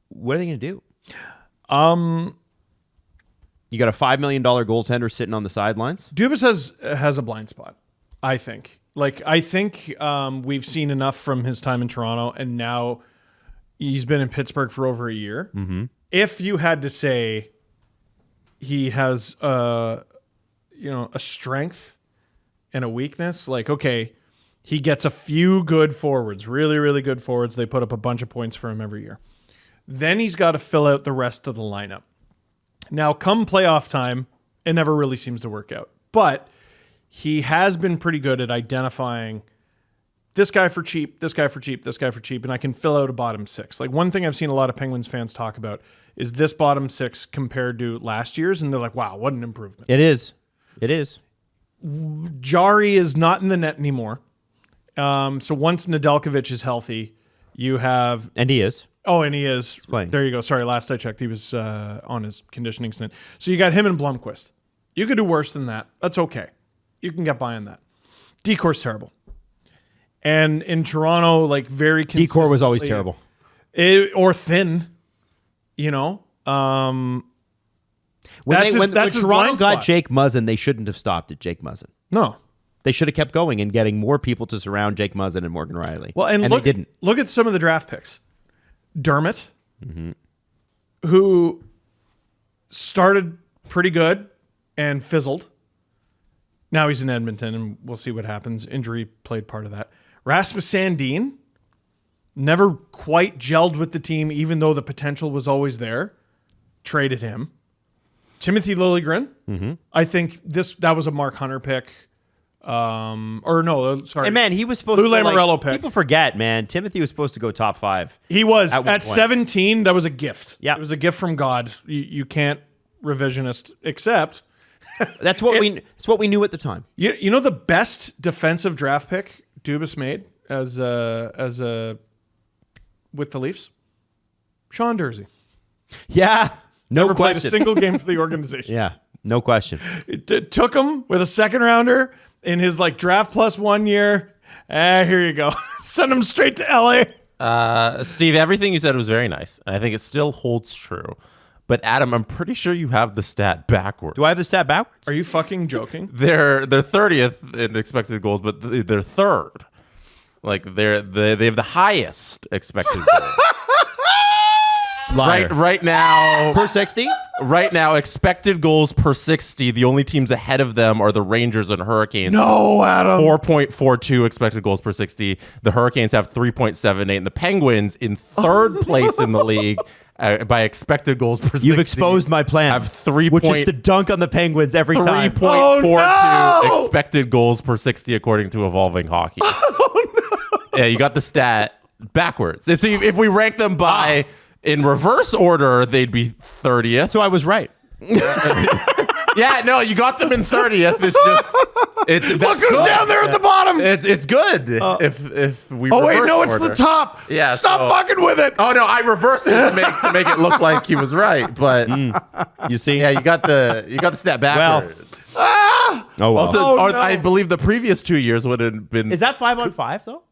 What are they going to do? You got a $5 million goaltender sitting on the sidelines. Dubas has a blind spot, I think. I think we've seen enough from his time in Toronto, and now he's been in Pittsburgh for over a year. Mm-hmm. If you had to say he has a strength and a weakness, okay, he gets a few good forwards, really, really good forwards. They put up a bunch of points for him every year. Then he's got to fill out the rest of the lineup. Now, come playoff time, it never really seems to work out. But he has been pretty good at identifying this guy for cheap, this guy for cheap, this guy for cheap, and I can fill out a bottom six. One thing I've seen a lot of Penguins fans talk about is this bottom six compared to last year's, and they're like, wow, what an improvement. It is. Jari is not in the net anymore. So once Nedeljkovic is healthy, you have... And he is. Oh, and he is. Playing. There you go. Sorry, last I checked, he was on his conditioning stint. So you got him and Blomqvist. You could do worse than that. That's okay. You can get by on that. Decor's terrible. And in Toronto, very consistently... Decor was always terrible. Or thin, When that's Toronto his blind got spot. Jake Muzzin, they shouldn't have stopped at Jake Muzzin. No. They should have kept going and getting more people to surround Jake Muzzin and Morgan Riley. Well, and they didn't. Look at some of the draft picks. Dermott, who started pretty good and fizzled. Now he's in Edmonton, and we'll see what happens. Injury played part of that. Rasmus Sandin never quite gelled with the team, even though the potential was always there. Traded him. Timothy Liljegren. I think that was a Mark Hunter pick. Sorry. And man, he was supposed Lou to Lamoriello pick. People forget, man. Timothy was supposed to go top 5. He was. At one At point. 17, that was a gift. Yeah. It was a gift from God. You can't revisionist accept. That's what we knew at the time. You know the best defensive draft pick Dubas made as with the Leafs? Sean Dursey. Yeah. No Never played a question. single game for the organization. Yeah. No question. It took him with a second rounder in his draft plus 1 year. Here you go. Send him straight to LA. Steve, everything you said was very nice. And I think it still holds true. But Adam, I'm pretty sure you have the stat backwards. Do I have the stat backwards? Are you fucking joking? They're 30th in expected goals, but they're third. They have the highest expected goals. Liar. Right now, Per 60? right now, expected goals per 60. The only teams ahead of them are the Rangers and Hurricanes. No, Adam. 4.42 expected goals per 60. The Hurricanes have 3.78, and the Penguins in third place in the league by expected goals per 60. You've exposed my plan. Have 3. Which is to dunk on the Penguins every time. 3.42 expected goals per 60 according to Evolving Hockey. Yeah, you got the stat backwards. So if we rank them by in reverse order, they'd be 30th. So I was right. Yeah, no, you got them in 30th. It's just Look who's down there at the bottom. It's good if we. Oh, wait, reverse no, it's order. the top. Yeah, Stop fucking with it. Oh no, I reversed it to make it look like he was right, but You see? yeah, you got the stat backwards. Oh, well. Also, Oh, no. I believe the previous 2 years would have been Is that 5-on-5, though?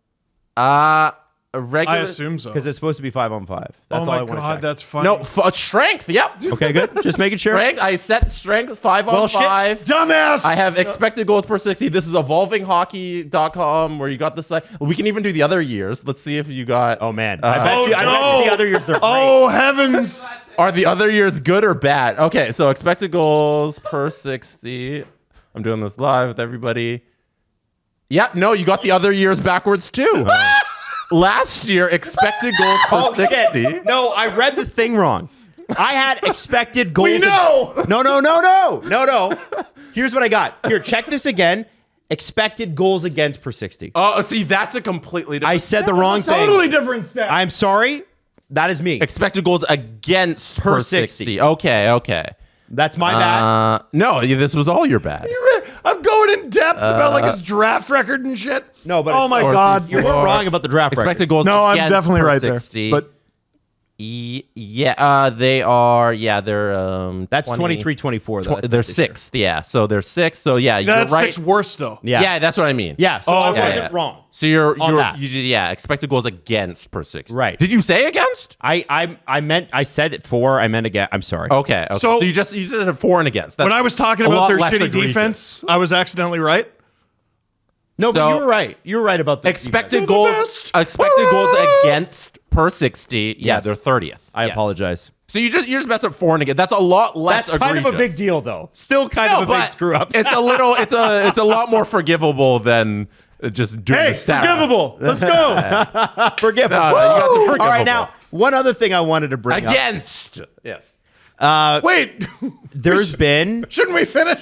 a regular. I assume so. Because it's supposed to be 5-on-5. That's Oh all my I want to God, check. that's funny. No, strength. Yep. Okay, good. Just making sure. Strength. I set strength 5 on Well, shit. 5. Dumbass. I have expected goals per 60. This is evolvinghockey.com where you got the site. We can even do the other years. Let's see if you got. Oh, man. I bet you no. the other years they're great. Oh, heavens. Are the other years good or bad? Okay, so expected goals per 60. I'm doing this live with everybody. Yep, no, you got the other years backwards too. Last year, expected goals per 60. Shit. No, I read the thing wrong. I had expected goals. We know. No. Here's what I got. Here, check this again. Expected goals against per 60. Oh, see, that's a completely different. I said the wrong thing. Totally different stat. I'm sorry. That is me. Expected goals against per 60. Okay. That's my bad. No, this was all your bad. I'm going in depth about like his draft record and shit. No, but oh it's- my Or God, You weren't wrong about the draft record. Expected goals No, I'm against definitely per right 60. there. But Yeah, they are. Yeah, they're. That's 20 23-24, though. That's They're this year. sixth. Yeah, so they're sixth. So yeah, that's you're right. six worse though. Yeah. Yeah, that's what I mean. Yeah, so Oh, I okay. wasn't wrong. So you're On that. yeah, expected goals against per 60. Right. Did you say against? I said it for, I meant again. I'm sorry. Okay. So- So you just said for and against. That's When I was talking a about lot their less shitty egregious. defense, I was accidentally right. No, but So- you were right. You were right about this. Expected the goals. best. Expected goals against per 60. Yeah, Yes. they're 30th. I Yes. apologize. So you just messed up for and against. That's a lot less. That's kind of a egregious. big deal, though. Still kind No, of a big but screw up. It's a little. It's a lot more forgivable than just doing Hey, the stat. forgivable. Let's go. forgivable. No, you got the All right, forgivable. now, one other thing I wanted to bring up. Against. Yes. Wait, There's been, shouldn't we finish?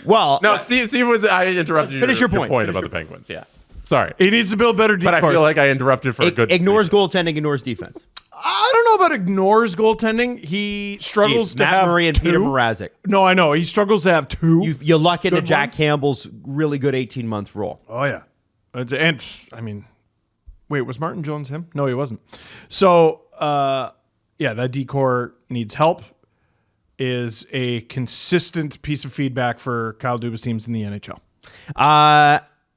well, No, Steve was. I interrupted Finish your point. Finish about the Penguins. Yeah. Sorry, He needs to build better but I decors. feel like I interrupted for a good. ignores reason. goaltending, ignores defense. I don't know about ignores goaltending. He struggles to Matt have Murray and two. Peter Mrazek. No, I know he struggles to have two. You luck into Good Jack ones? Campbell's really good 18-month role. Oh yeah, and I mean, wait, was Martin Jones him? No, he wasn't. So yeah, that decor needs help. Is a consistent piece of feedback for Kyle Dubas teams in the NHL.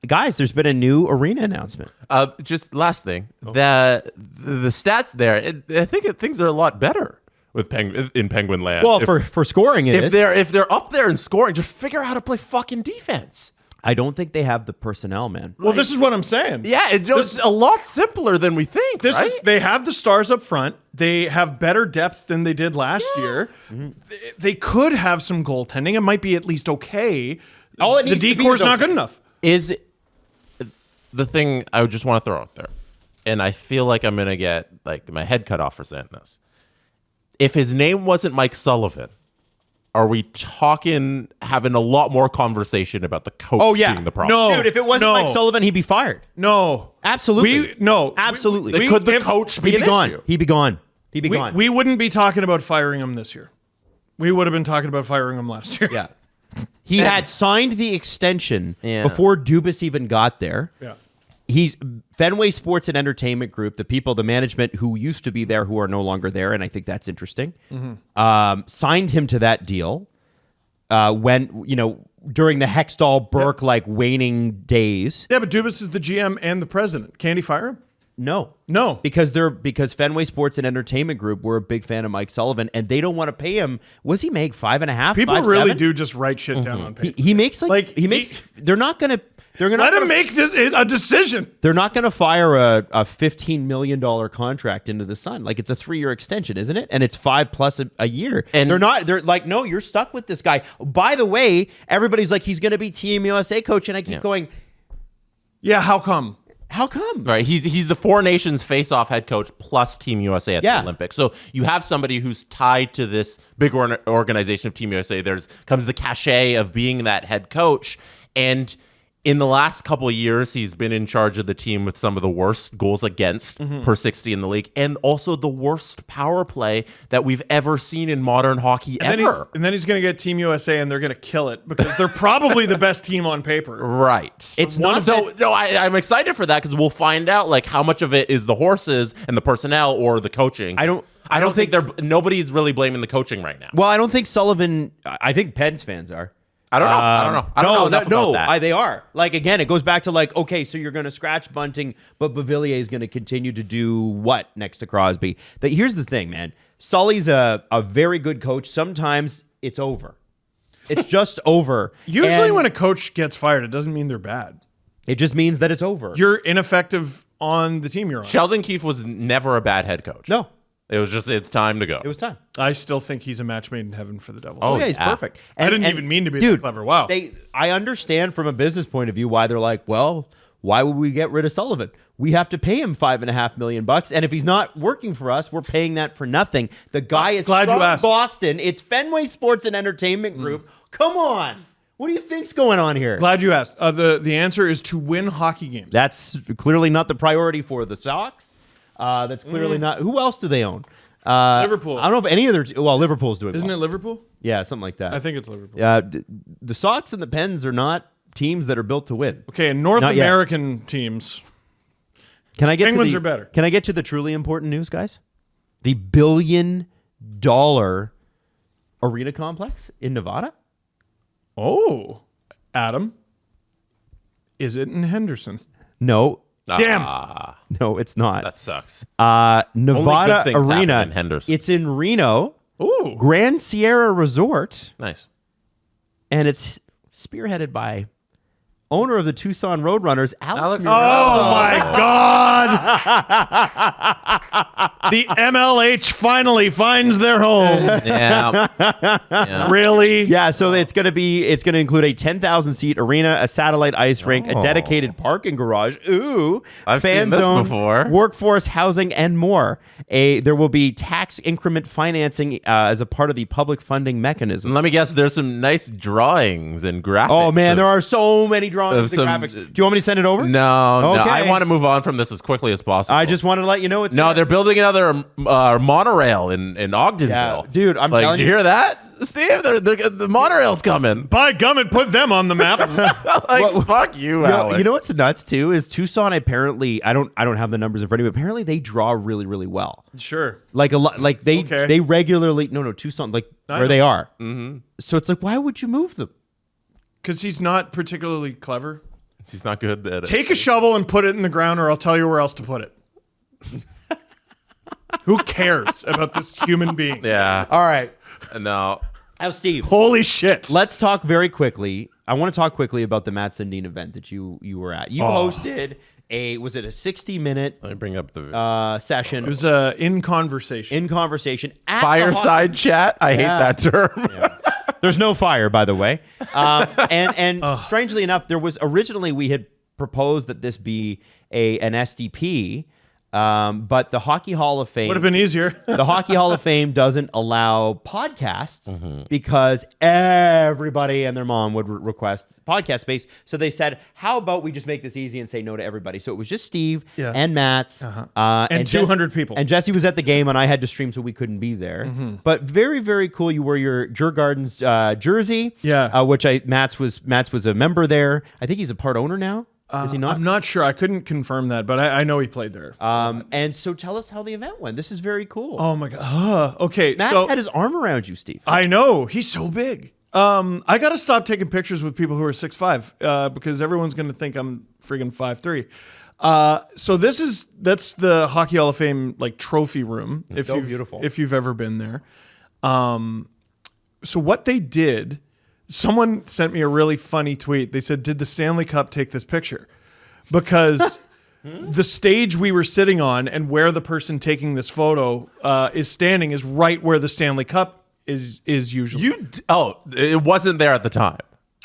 Guys, there's been a new arena announcement. Just last thing, the stats there. I think things are a lot better with in Penguin Land. Well, If- for scoring it if is. they're up there and scoring, just figure out how to play fucking defense. I don't think they have the personnel, man. Well, this is what I'm saying. Yeah, it's a lot simpler than we think. This right? is they have the stars up front. They have better depth than they did last year. They could have some goaltending. It might be at least okay. All it the needs to be decor's is not okay. good enough. Is the thing I would just want to throw out there, and I feel like I'm gonna get like my head cut off for saying this. If his name wasn't Mike Sullivan, are we having a lot more conversation about the coach Oh, yeah. being the problem? No. Dude, if it wasn't No. Mike Sullivan, he'd be fired. No, Absolutely. Absolutely. Could the coach be He'd be an gone. issue? He'd be gone. He'd be gone. We wouldn't be talking about firing him this year. We would have been talking about firing him last year. Yeah. He had signed the extension Yeah. before Dubas even got there. Yeah. He's Fenway Sports and Entertainment Group, the people, the management who used to be there who are no longer there, and I think that's interesting, signed him to that deal when, during the Hextall Burke waning days. Yeah, but Dubas is the GM and the president. Can't he fire him? No. No. Because Fenway Sports and Entertainment Group were a big fan of Mike Sullivan, and they don't want to pay him. Was he make 5.5? People 5.7? really do just write shit down on paper. He makes Like, he makes. They're not gonna. They're gonna Let him make a decision. They're not going to fire a $15 million contract into the sun. Like, it's a 3-year extension, isn't it? And it's 5+ a year. And they're like, no, you're stuck with this guy. By the way, everybody's like, he's going to be Team USA coach. And I keep going, yeah, how come? How come? Right, he's the Four Nations face-off head coach plus Team USA at Yeah. the Olympics. So you have somebody who's tied to this big organization of Team USA. Comes the cachet of being that head coach, and in the last couple of years, he's been in charge of the team with some of the worst goals against per 60 in the league, and also the worst power play that we've ever seen in modern hockey ever. And then he's going to get Team USA, and they're going to kill it because they're probably the best team on paper. Right. It's not so. No, I'm excited for that because we'll find out like how much of it is the horses and the personnel or the coaching. I don't think nobody's really blaming the coaching right now. Well, I don't think Sullivan. I think Pens fans are. I don't know. I don't know enough about that. They are. Like, again, it goes back to like, okay, so you're going to scratch Bunting, but Beauvillier is going to continue to do what next to Crosby? Here's the thing, man. Sully's a very good coach. Sometimes it's over. It's just over. Usually when a coach gets fired, it doesn't mean they're bad. It just means that it's over. You're ineffective on the team you're on. Sheldon Keefe was never a bad head coach. No. It was just, it's time to go. It was time. I still think he's a match made in heaven for the Devils. Oh, yeah, he's perfect. I didn't even mean to be that clever. Wow. I understand from a business point of view why they're like, well, why would we get rid of Sullivan? We have to pay him $5.5 million, and if he's not working for us, we're paying that for nothing. The guy is Glad from you asked. Boston. It's Fenway Sports and Entertainment Group. Come on. What do you think's going on here? Glad you asked. The answer is to win hockey games. That's clearly not the priority for the Sox. That's clearly not. Who else do they own? Liverpool. I don't know if any other. Well, Liverpool's doing. Isn't well. it Liverpool? Yeah, something like that. I think it's Liverpool. The Sox and the Pens are not teams that are built to win. Okay, and North Not yet. American teams. Can I get Penguins to the, are better. Can I get to the truly important news, guys? The $1 billion arena complex in Nevada. Oh, Adam. Is it in Henderson? No, Damn. no, it's not. That sucks. Nevada things happen Arena. in Henderson. It's in Reno. Ooh. Grand Sierra Resort, Nice. and it's spearheaded by owner of the Tucson Roadrunners, Alex. Oh my God! The MLH finally finds their home. Yeah. Really? Yeah, so it's going to include a 10,000 seat arena, a satellite ice rink, a dedicated parking garage, I've fan seen this zone, before. workforce housing, and more. There will be tax increment financing as a part of the public funding mechanism. Let me guess. There's some nice drawings and graphics. Oh man, of- there are so many drawings and some- graphics. Do you want me to send it over? No. Okay. I want to move on from this as quickly as possible. I just wanted to let you know it's No, there. they're building another monorail in Ogdenville. Yeah, dude, I'm like, telling did you hear that, Steve? The monorail's coming. By gum, and put them on the map. Like, fuck you, Alex. You know what's nuts too is Tucson. Apparently, I don't have the numbers in front of me. But apparently, they draw really, really well. Sure. Like a lot. Like they Okay. they regularly. No, Tucson. Like where know. they are. Mm-hmm. So it's like, why would you move them? Because he's not particularly clever. He's not good at it. Take a shovel and put it in the ground, or I'll tell you where else to put it. Who cares about this human being? Yeah. All right. No. Now, Steve, Holy shit. let's talk very quickly. I want to talk quickly about the Mats Sundin event that you were at. You hosted was it a 60-minute Let me bring up the session? It was in conversation. in conversation at the fireside chat. I hate that term. There's no fire, by the way. And strangely enough, there was originally we had proposed that this be an SDP, but the Hockey Hall of Fame Would have been easier. the Hockey Hall of Fame doesn't allow podcasts because everybody and their mom would request podcast space. So they said, how about we just make this easy and say no to everybody? So it was just Steve Yeah. and Mats And 200 people. And Jesse was at the game and I had to stream so we couldn't be there. But very, very cool. You wore your Djurgården's jersey. Yeah. Which Mats was a member there. I think he's a part owner now. Is he not? I'm not sure. I couldn't confirm that, but I know he played there. And so tell us how the event went. This is very cool. Oh my god. Okay, Matt so had his arm around you, Steve. I know he's so big. I gotta stop taking pictures with people who are 6'5", because everyone's gonna think I'm friggin' 5'3". So that's the Hockey Hall of Fame like trophy room. So beautiful. If you've ever been there. So what they did someone sent me a really funny tweet. They said, "Did the Stanley Cup take this picture?" Because the stage we were sitting on and where the person taking this photo is standing is right where the Stanley Cup is usually. It wasn't there at the time.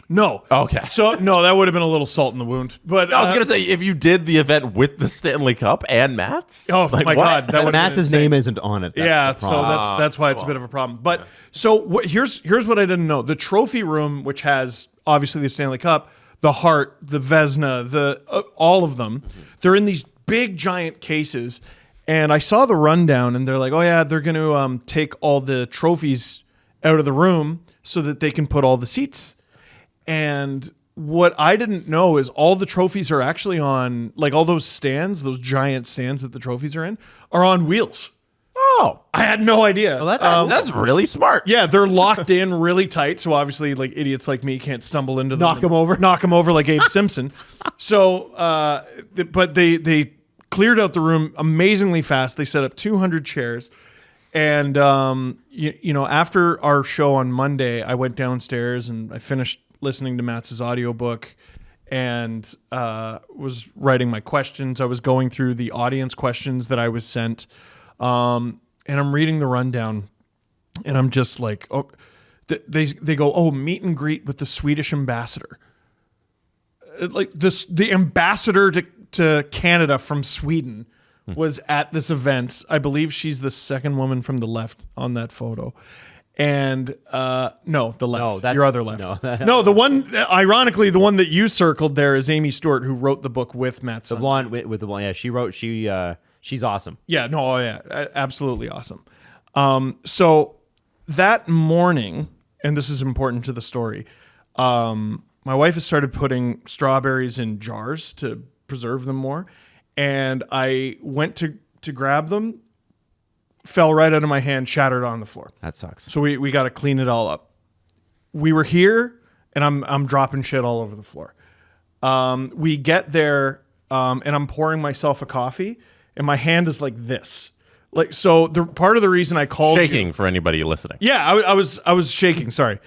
No. Okay. So no, that would have been a little salt in the wound. But I was gonna say, if you did the event with the Stanley Cup and Mats, oh my God, that would Matt's name isn't on it. Yeah, so that's why it's a bit of a problem. But so here's what I didn't know: the trophy room, which has obviously the Stanley Cup, the Hart, the Vezina, the all of them, they're in these big giant cases. And I saw the rundown, and they're like, "Oh yeah, they're going to take all the trophies out of the room so that they can put all the seats." And what I didn't know is all the trophies are actually on, like all those stands, those giant stands that the trophies are in, are on wheels. Oh, I had no idea. Well, that's really smart. Yeah, they're locked in really tight, so obviously, like idiots like me can't stumble into them, Knock 'em over like Abe Simpson. So, but they cleared out the room amazingly fast. They set up 200 chairs, and you know, after our show on Monday, I went downstairs and I finished listening to Matt's audiobook and was writing my questions. I was going through the audience questions that I was sent, and I'm reading the rundown, and I'm just like, oh, they go, oh, meet and greet with the Swedish ambassador. Like the ambassador to Canada from Sweden was at this event. I believe she's the second woman from the left on that photo. And no, the left. No, that's your other left. No. No, the one. Ironically, the one that you circled there is Amy Stewart, who wrote the book with Mats Sundin. The blonde with the blonde. Yeah, she wrote. She's awesome. Yeah. No. Oh, yeah. Absolutely awesome. So that morning, and this is important to the story. My wife has started putting strawberries in jars to preserve them more, and I went to grab them. Fell right out of my hand, shattered on the floor. That sucks. So we got to clean it all up. We were here, and I'm dropping shit all over the floor. We get there, and I'm pouring myself a coffee, and my hand is like this. Like, so the part of the reason I called Shaking for anybody listening. Yeah, I was shaking. Sorry.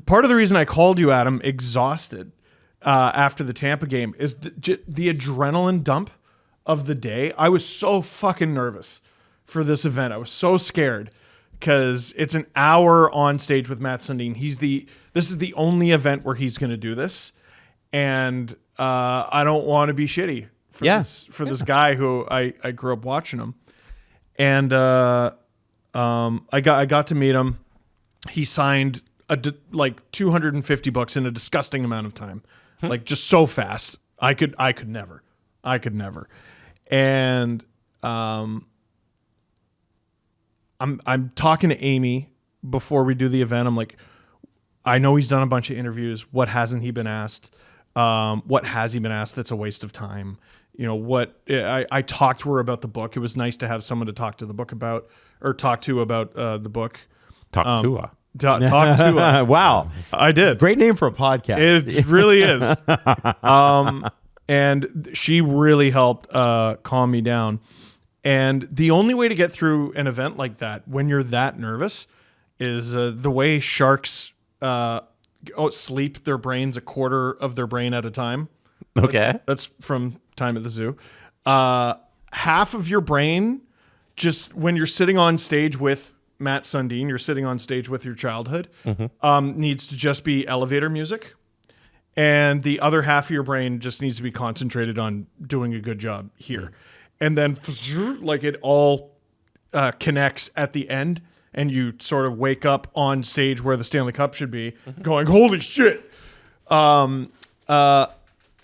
Part of the reason I called you, Adam, exhausted after the Tampa game is the adrenaline dump of the day. I was so fucking nervous for this event. I was so scared because it's an hour on stage with Mats Sundin. This is the only event where he's going to do this, and I don't want to be shitty for this guy who I grew up watching him, and I got to meet him. He signed like 250 books in a disgusting amount of time, like just so fast. I could never, and I'm talking to Amy before we do the event. I'm like, I know he's done a bunch of interviews. What hasn't he been asked? What has he been asked that's a waste of time? You know, what I talked to her about the book. It was nice to have someone to talk to the book about, or talk to about the book. Talk to her. Talk to her. Wow. I did. Great name for a podcast. It really is. And she really helped calm me down. And the only way to get through an event like that when you're that nervous is the way sharks sleep their brains a quarter of their brain at a time. Okay. That's from Time at the Zoo. Half of your brain, just when you're sitting on stage with Mats Sundin, you're sitting on stage with your childhood, needs to just be elevator music. And the other half of your brain just needs to be concentrated on doing a good job here. And then like it all connects at the end, and you sort of wake up on stage where the Stanley Cup should be, going, holy shit.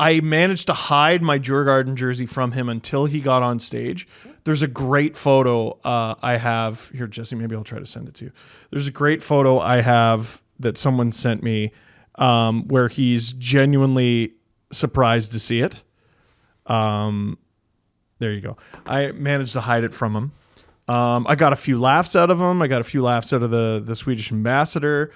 I managed to hide my Djurgården jersey from him until he got on stage. There's a great photo I have. Here, Jesse, maybe I'll try to send it to you. There's a great photo I have that someone sent me where he's genuinely surprised to see it. There you go. I managed to hide it from him. I got a few laughs out of him. I got a few laughs out of the Swedish ambassador.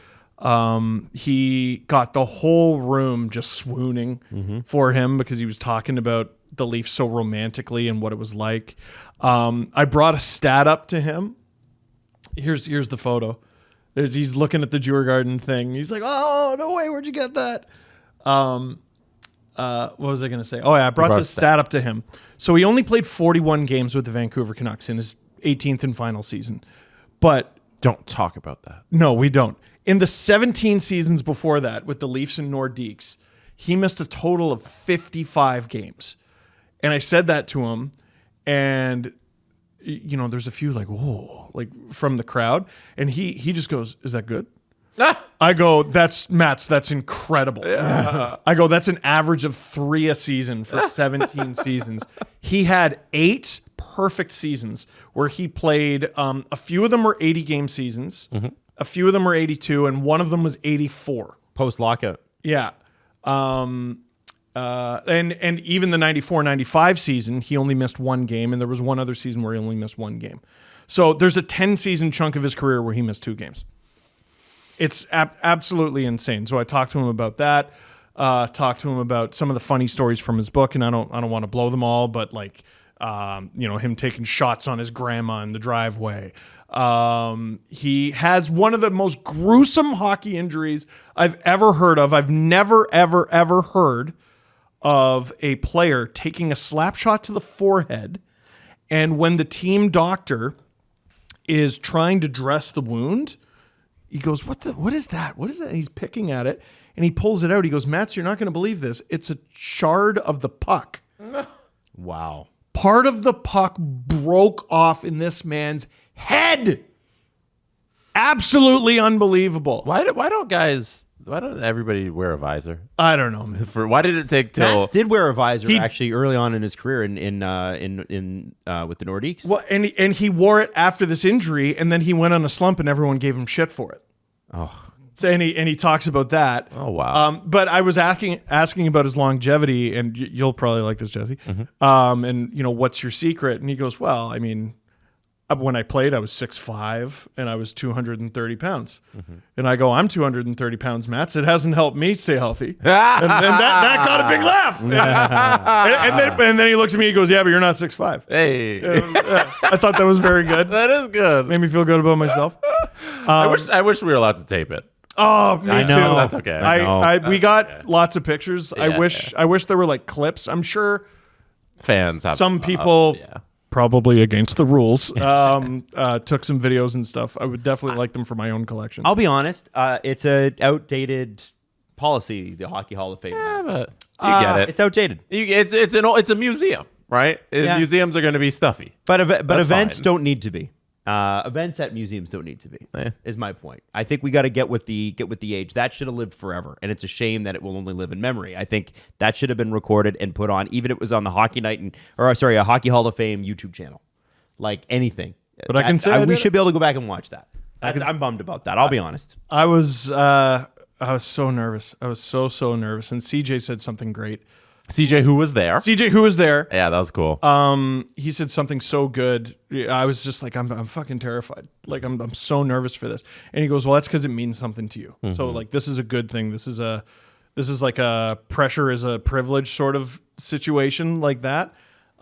He got the whole room just swooning for him because he was talking about the Leafs so romantically and what it was like. I brought a stat up to him. Here's the photo. He's looking at the Djurgården thing. He's like, oh, no way. Where'd you get that? What was I going to say? Oh, yeah. I brought this stat up to him. So he only played 41 games with the Vancouver Canucks in his 18th and final season. But Don't talk about that. no, we don't. In the 17 seasons before that with the Leafs and Nordiques, he missed a total of 55 games. And I said that to him, and there's a few like, whoa, like from the crowd. And he just goes, is that good? I go, that's incredible. Yeah. I go, that's an average of 3 a season for 17 seasons. He had 8 perfect seasons where he played, a few of them were 80 game seasons, a few of them were 82, and one of them was 84. Post lockout. Yeah. And even the 94-95 season, he only missed 1 game, and there was one other season where he only missed 1 game. So there's a 10-season chunk of his career where he missed 2 games. It's absolutely insane. So I talked to him about that. Talked to him about some of the funny stories from his book, and I don't want to blow them all, but like him taking shots on his grandma in the driveway. He has one of the most gruesome hockey injuries I've ever heard of. I've never, ever, ever heard of a player taking a slap shot to the forehead, and when the team doctor is trying to dress the wound, he goes, what is that? What is that? And he's picking at it, and he pulls it out. He goes, Mats, you're not going to believe this. It's a shard of the puck. Wow. Part of the puck broke off in this man's head. Absolutely unbelievable. Why don't everybody wear a visor? I don't know, man. Why did it take till? Mats did wear a visor actually early on in his career in with the Nordiques. Well, and he wore it after this injury, and then he went on a slump, and everyone gave him shit for it. Oh. So and he talks about that. Oh wow. But I was asking about his longevity, and you'll probably like this, Jesse. And what's your secret? And he goes, well, I mean, when I played, I was 6'5", and I was 230 pounds. And I go, I'm 230 pounds, Mats. It hasn't helped me stay healthy. and that got a big laugh. and then he looks at me, he goes, yeah, but you're not 6'5". Hey, I thought that was very good. that is good. Made me feel good about myself. I wish we were allowed to tape it. Oh, me I too. know. That's okay. We got lots of pictures. Yeah, I wish there were like clips. I'm sure Fans have some people yeah. probably against the rules took some videos and stuff. I would definitely like them for my own collection. I'll be honest. It's a outdated policy. The Hockey Hall of Fame. has. But you get it. It's outdated. It's a museum, right? Yeah. Museums are going to be stuffy. But events fine. don't need to be. Events at museums don't need to be. Is my point. I think we got to get with the age. That should have lived forever, and it's a shame that it will only live in memory. I think that should have been recorded and put on, even if it was on the Hockey a Hockey Hall of Fame YouTube channel, like anything. But I can say we should be able to go back and watch that. I'm bummed about that. I'll be honest. I was so nervous. I was so nervous. And CJ said something great. CJ, who was there? CJ, who was there? Yeah, that was cool. He said something so good. I was just like, I'm fucking terrified. Like I'm so nervous for this. And he goes, well, that's because it means something to you. So like, this is a good thing. This is like a pressure is a privilege sort of situation like that.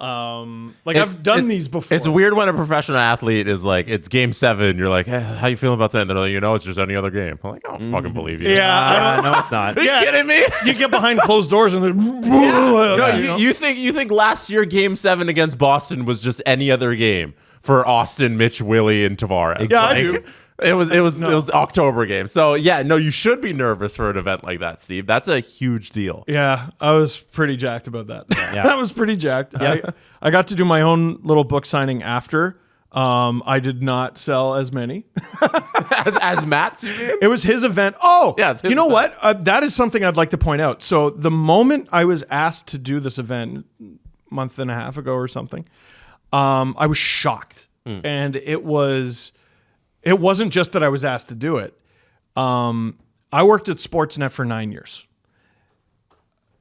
I've done these before. It's weird when a professional athlete is like, it's game 7. You're like, how you feeling about that? And they're like, it's just any other game. I'm like, I don't fucking believe you. Yeah, No, it's not. Are you kidding me? You get behind closed doors and then No, you think last year game 7 against Boston was just any other game for Austin, Mitch, Willie, and Tavares? Yeah, I do. It was October game. So yeah, no, you should be nervous for an event like that, Steve. That's a huge deal. Yeah, I was pretty jacked about that. Yeah. I was pretty jacked. Yeah. I got to do my own little book signing after. I did not sell as many. as Mats, you mean? It was his event. Oh, yeah, it's his you know event. what? That is something I'd like to point out. So the moment I was asked to do this event a month and a half ago or something, I was shocked. And it wasn't just that I was asked to do it. I worked at Sportsnet for 9 years.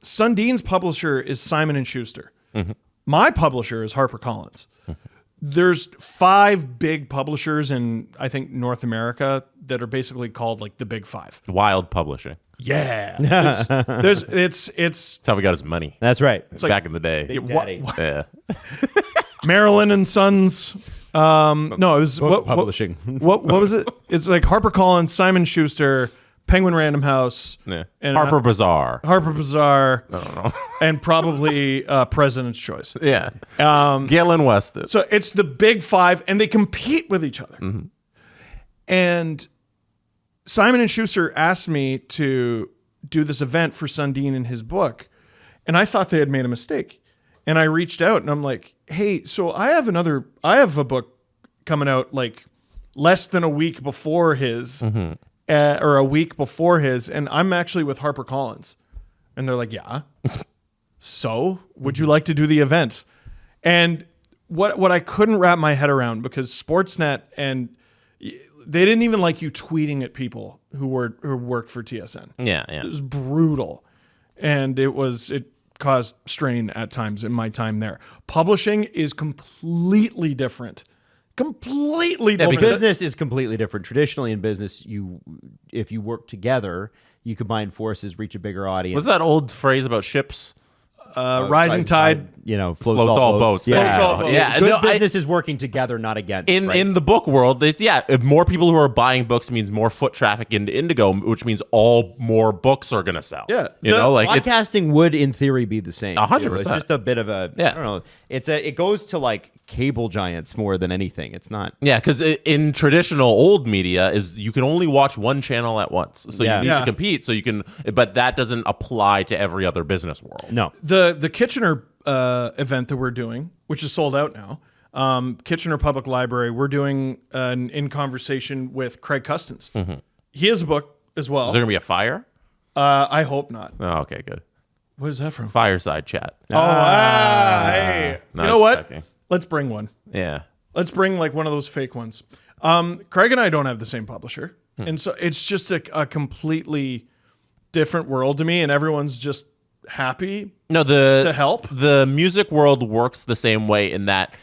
Sundin's publisher is Simon & Schuster. My publisher is HarperCollins. There's 5 big publishers in, I think, North America that are basically called like the Big 5. Wild publishing. Yeah. It's That's how we got his money. That's right. It's back in the day. Big Daddy. Yeah. Marilyn and Sons, No, it was Book publishing. What was it? It's like HarperCollins, Simon Schuster, Penguin Random House, Yeah. and Harper Bazaar. Harper Bazaar, I don't know. and probably President's Choice. Yeah. Galen Weston. So it's the big five, and they compete with each other. And Simon and Schuster asked me to do this event for Sundin in his book, and I thought they had made a mistake. And I reached out, and I'm like, "Hey, so I have a book coming out like less than a week before his, or a week before his, and I'm actually with HarperCollins." And they're like, "Yeah." So, would you like to do the event? And what I couldn't wrap my head around, because Sportsnet, and they didn't even like you tweeting at people who worked for TSN. Yeah. It was brutal, and it caused strain at times in my time there. Publishing is completely different. Completely different. Business is completely different. Traditionally in business, if you work together, you combine forces, reach a bigger audience. What's that old phrase about ships? Rising tide. Floats all boats. Yeah, Floats all boats. Yeah. Good No, business is working together, not against. In the book world, it's more people who are buying books means more foot traffic into Indigo, which means more books are gonna sell. Yeah. You know, like it's podcasting would in theory be the same. 100%. It's just a bit of a I don't know. It goes to like cable giants more than anything. It's not. Yeah, because in traditional old media is you can only watch one channel at once, so you need to compete. So you can, but that doesn't apply to every other business world. No. The Kitchener event that we're doing, which is sold out now, Kitchener Public Library, we're doing an in conversation with Craig Custance. He has a book as well. Is there gonna be a fire? I hope not. Oh, okay, good. What is that from? Fireside chat. Hey. No, You know what? checking. Let's bring one. Yeah. Let's bring like one of those fake ones. Craig and I don't have the same publisher. And so it's just a completely different world to me, and everyone's just happy to help. The music world works the same way in that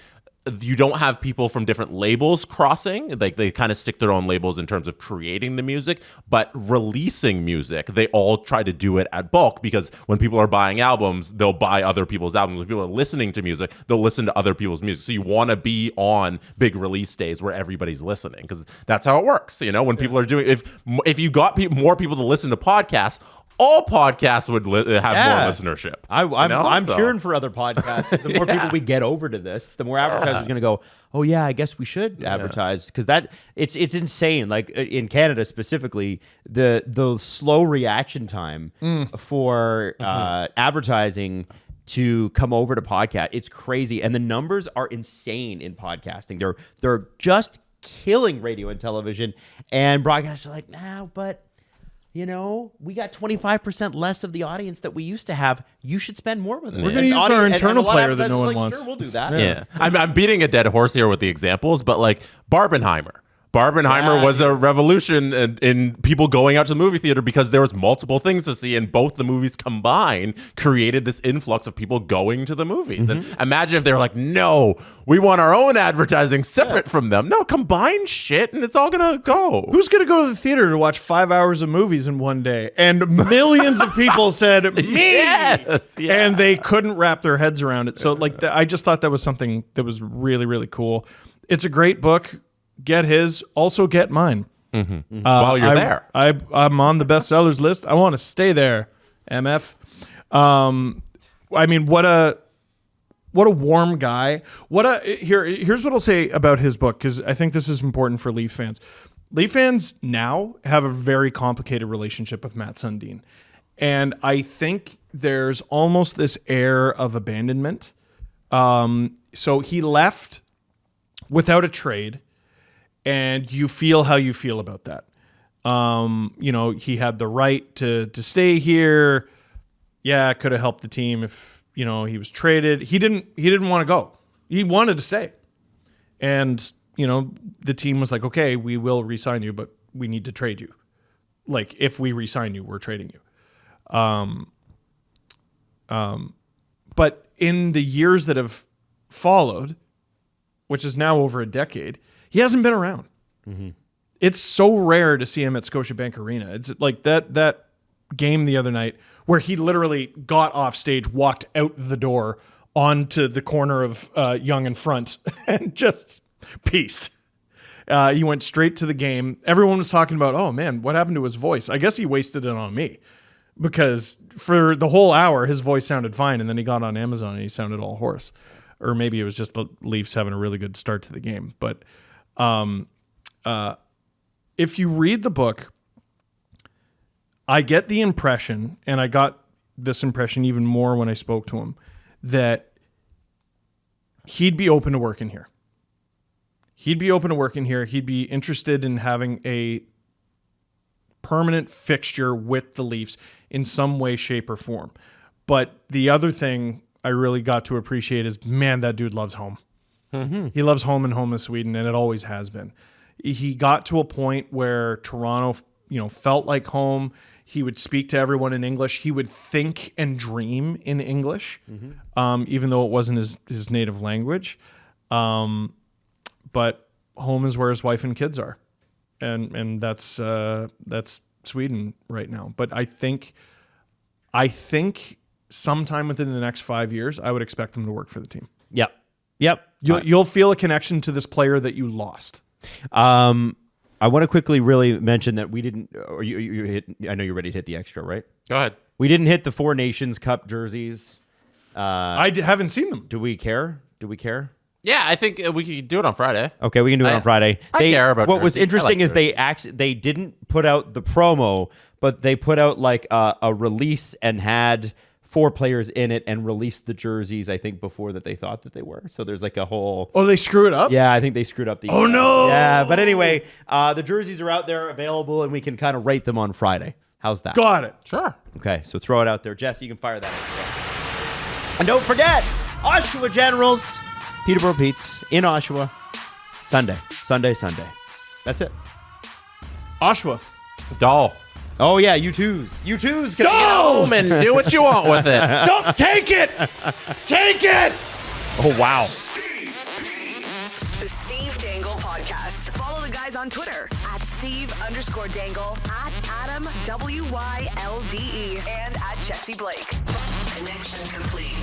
you don't have people from different labels crossing. Like they kind of stick their own labels in terms of creating the music, but releasing music, they all try to do it at bulk, because when people are buying albums, they'll buy other people's albums. When people are listening to music, they'll listen to other people's music. So you want to be on big release days where everybody's listening, because that's how it works. You know, when people are doing, if you got more people to listen to podcasts, all podcasts would have more listenership. I'm cheering for other podcasts. The more people we get over to this, the more advertisers are going to go, oh yeah, I guess we should advertise, because it's insane. Like in Canada specifically, the slow reaction time for advertising to come over to podcast, it's crazy, and the numbers are insane in podcasting. They're just killing radio and television, and broadcasters are like, nah, but we got 25% less of the audience that we used to have. You should spend more with it. We're going to use our internal player that no one wants. Sure, we'll do that. Yeah. I'm beating a dead horse here with the examples, but like Barbenheimer. Barbenheimer was a revolution in people going out to the movie theater, because there was multiple things to see, and both the movies combined created this influx of people going to the movies. And imagine if they were like, no, we want our own advertising separate from them. No, combine shit and it's all gonna go. Who's going to go to the theater to watch 5 hours of movies in one day? And millions of people said, me! Yes, yeah. And they couldn't wrap their heads around it. So I just thought that was something that was really, really cool. It's a great book. Get his, also get mine. While you're there. I'm on the bestsellers list. I want to stay there, MF. I mean, what a warm guy. Here's what I'll say about his book, because I think this is important for Leaf fans. Leaf fans now have a very complicated relationship with Mats Sundin. And I think there's almost this air of abandonment. So he left without a trade. And you feel how you feel about that. He had the right to stay here. Yeah, could have helped the team if, he was traded. He didn't want to go. He wanted to stay. And, the team was like, okay, we will re-sign you, but we need to trade you. Like, if we re-sign you, we're trading you. But in the years that have followed, which is now over a decade, he hasn't been around. It's so rare to see him at Scotiabank Arena. It's like that game the other night where he literally got off stage, walked out the door onto the corner of Yonge and Front, and just Beast. He went straight to the game. Everyone was talking about, oh man, what happened to his voice? I guess he wasted it on me because for the whole hour, his voice sounded fine. And then he got on Amazon and he sounded all hoarse. Or maybe it was just the Leafs having a really good start to the game. But if you read the book, I get the impression, and I got this impression even more when I spoke to him, that he'd be open to working here. He'd be open to working here. He'd be interested in having a permanent fixture with the Leafs in some way, shape, or form. But the other thing I really got to appreciate is, man, that dude loves home. Mm-hmm. He loves home and home in Sweden, and it always has been. He got to a point where Toronto, felt like home. He would speak to everyone in English. He would think and dream in English, even though it wasn't his native language. But home is where his wife and kids are, and that's Sweden right now. But I think sometime within the next 5 years, I would expect him to work for the team. Yep. You'll feel a connection to this player that you lost. I want to quickly really mention that we didn't, or you hit. I know you're ready to hit the extra, right? Go ahead. We didn't hit the Four Nations Cup jerseys. I haven't seen them. Do we care? Yeah, I think we could do it on Friday. Okay, we can do it on Friday. I care about what was jerseys. interesting I is they didn't put out the promo, but they put out like a release and had 4 players in it and released the jerseys, I think, before that they thought that they were. So there's like a whole... Oh, they screw it up? Yeah, I think they screwed up the... Oh, no! Yeah, but anyway, the jerseys are out there available and we can kind of rate them on Friday. How's that? Got it. Sure. Okay, so throw it out there. Jesse, you can fire that out. And don't forget, Oshawa Generals, Peterborough Pete's in Oshawa, Sunday. That's it. Oshawa. Doll. Oh, yeah, U2s. Go home and do what you want with it. Don't take it! Take it! Oh, wow. The Steve Dangle Podcast. Follow the guys on Twitter at Steve_Dangle, at Adam WYLDE, and at Jesse Blake. Connection complete.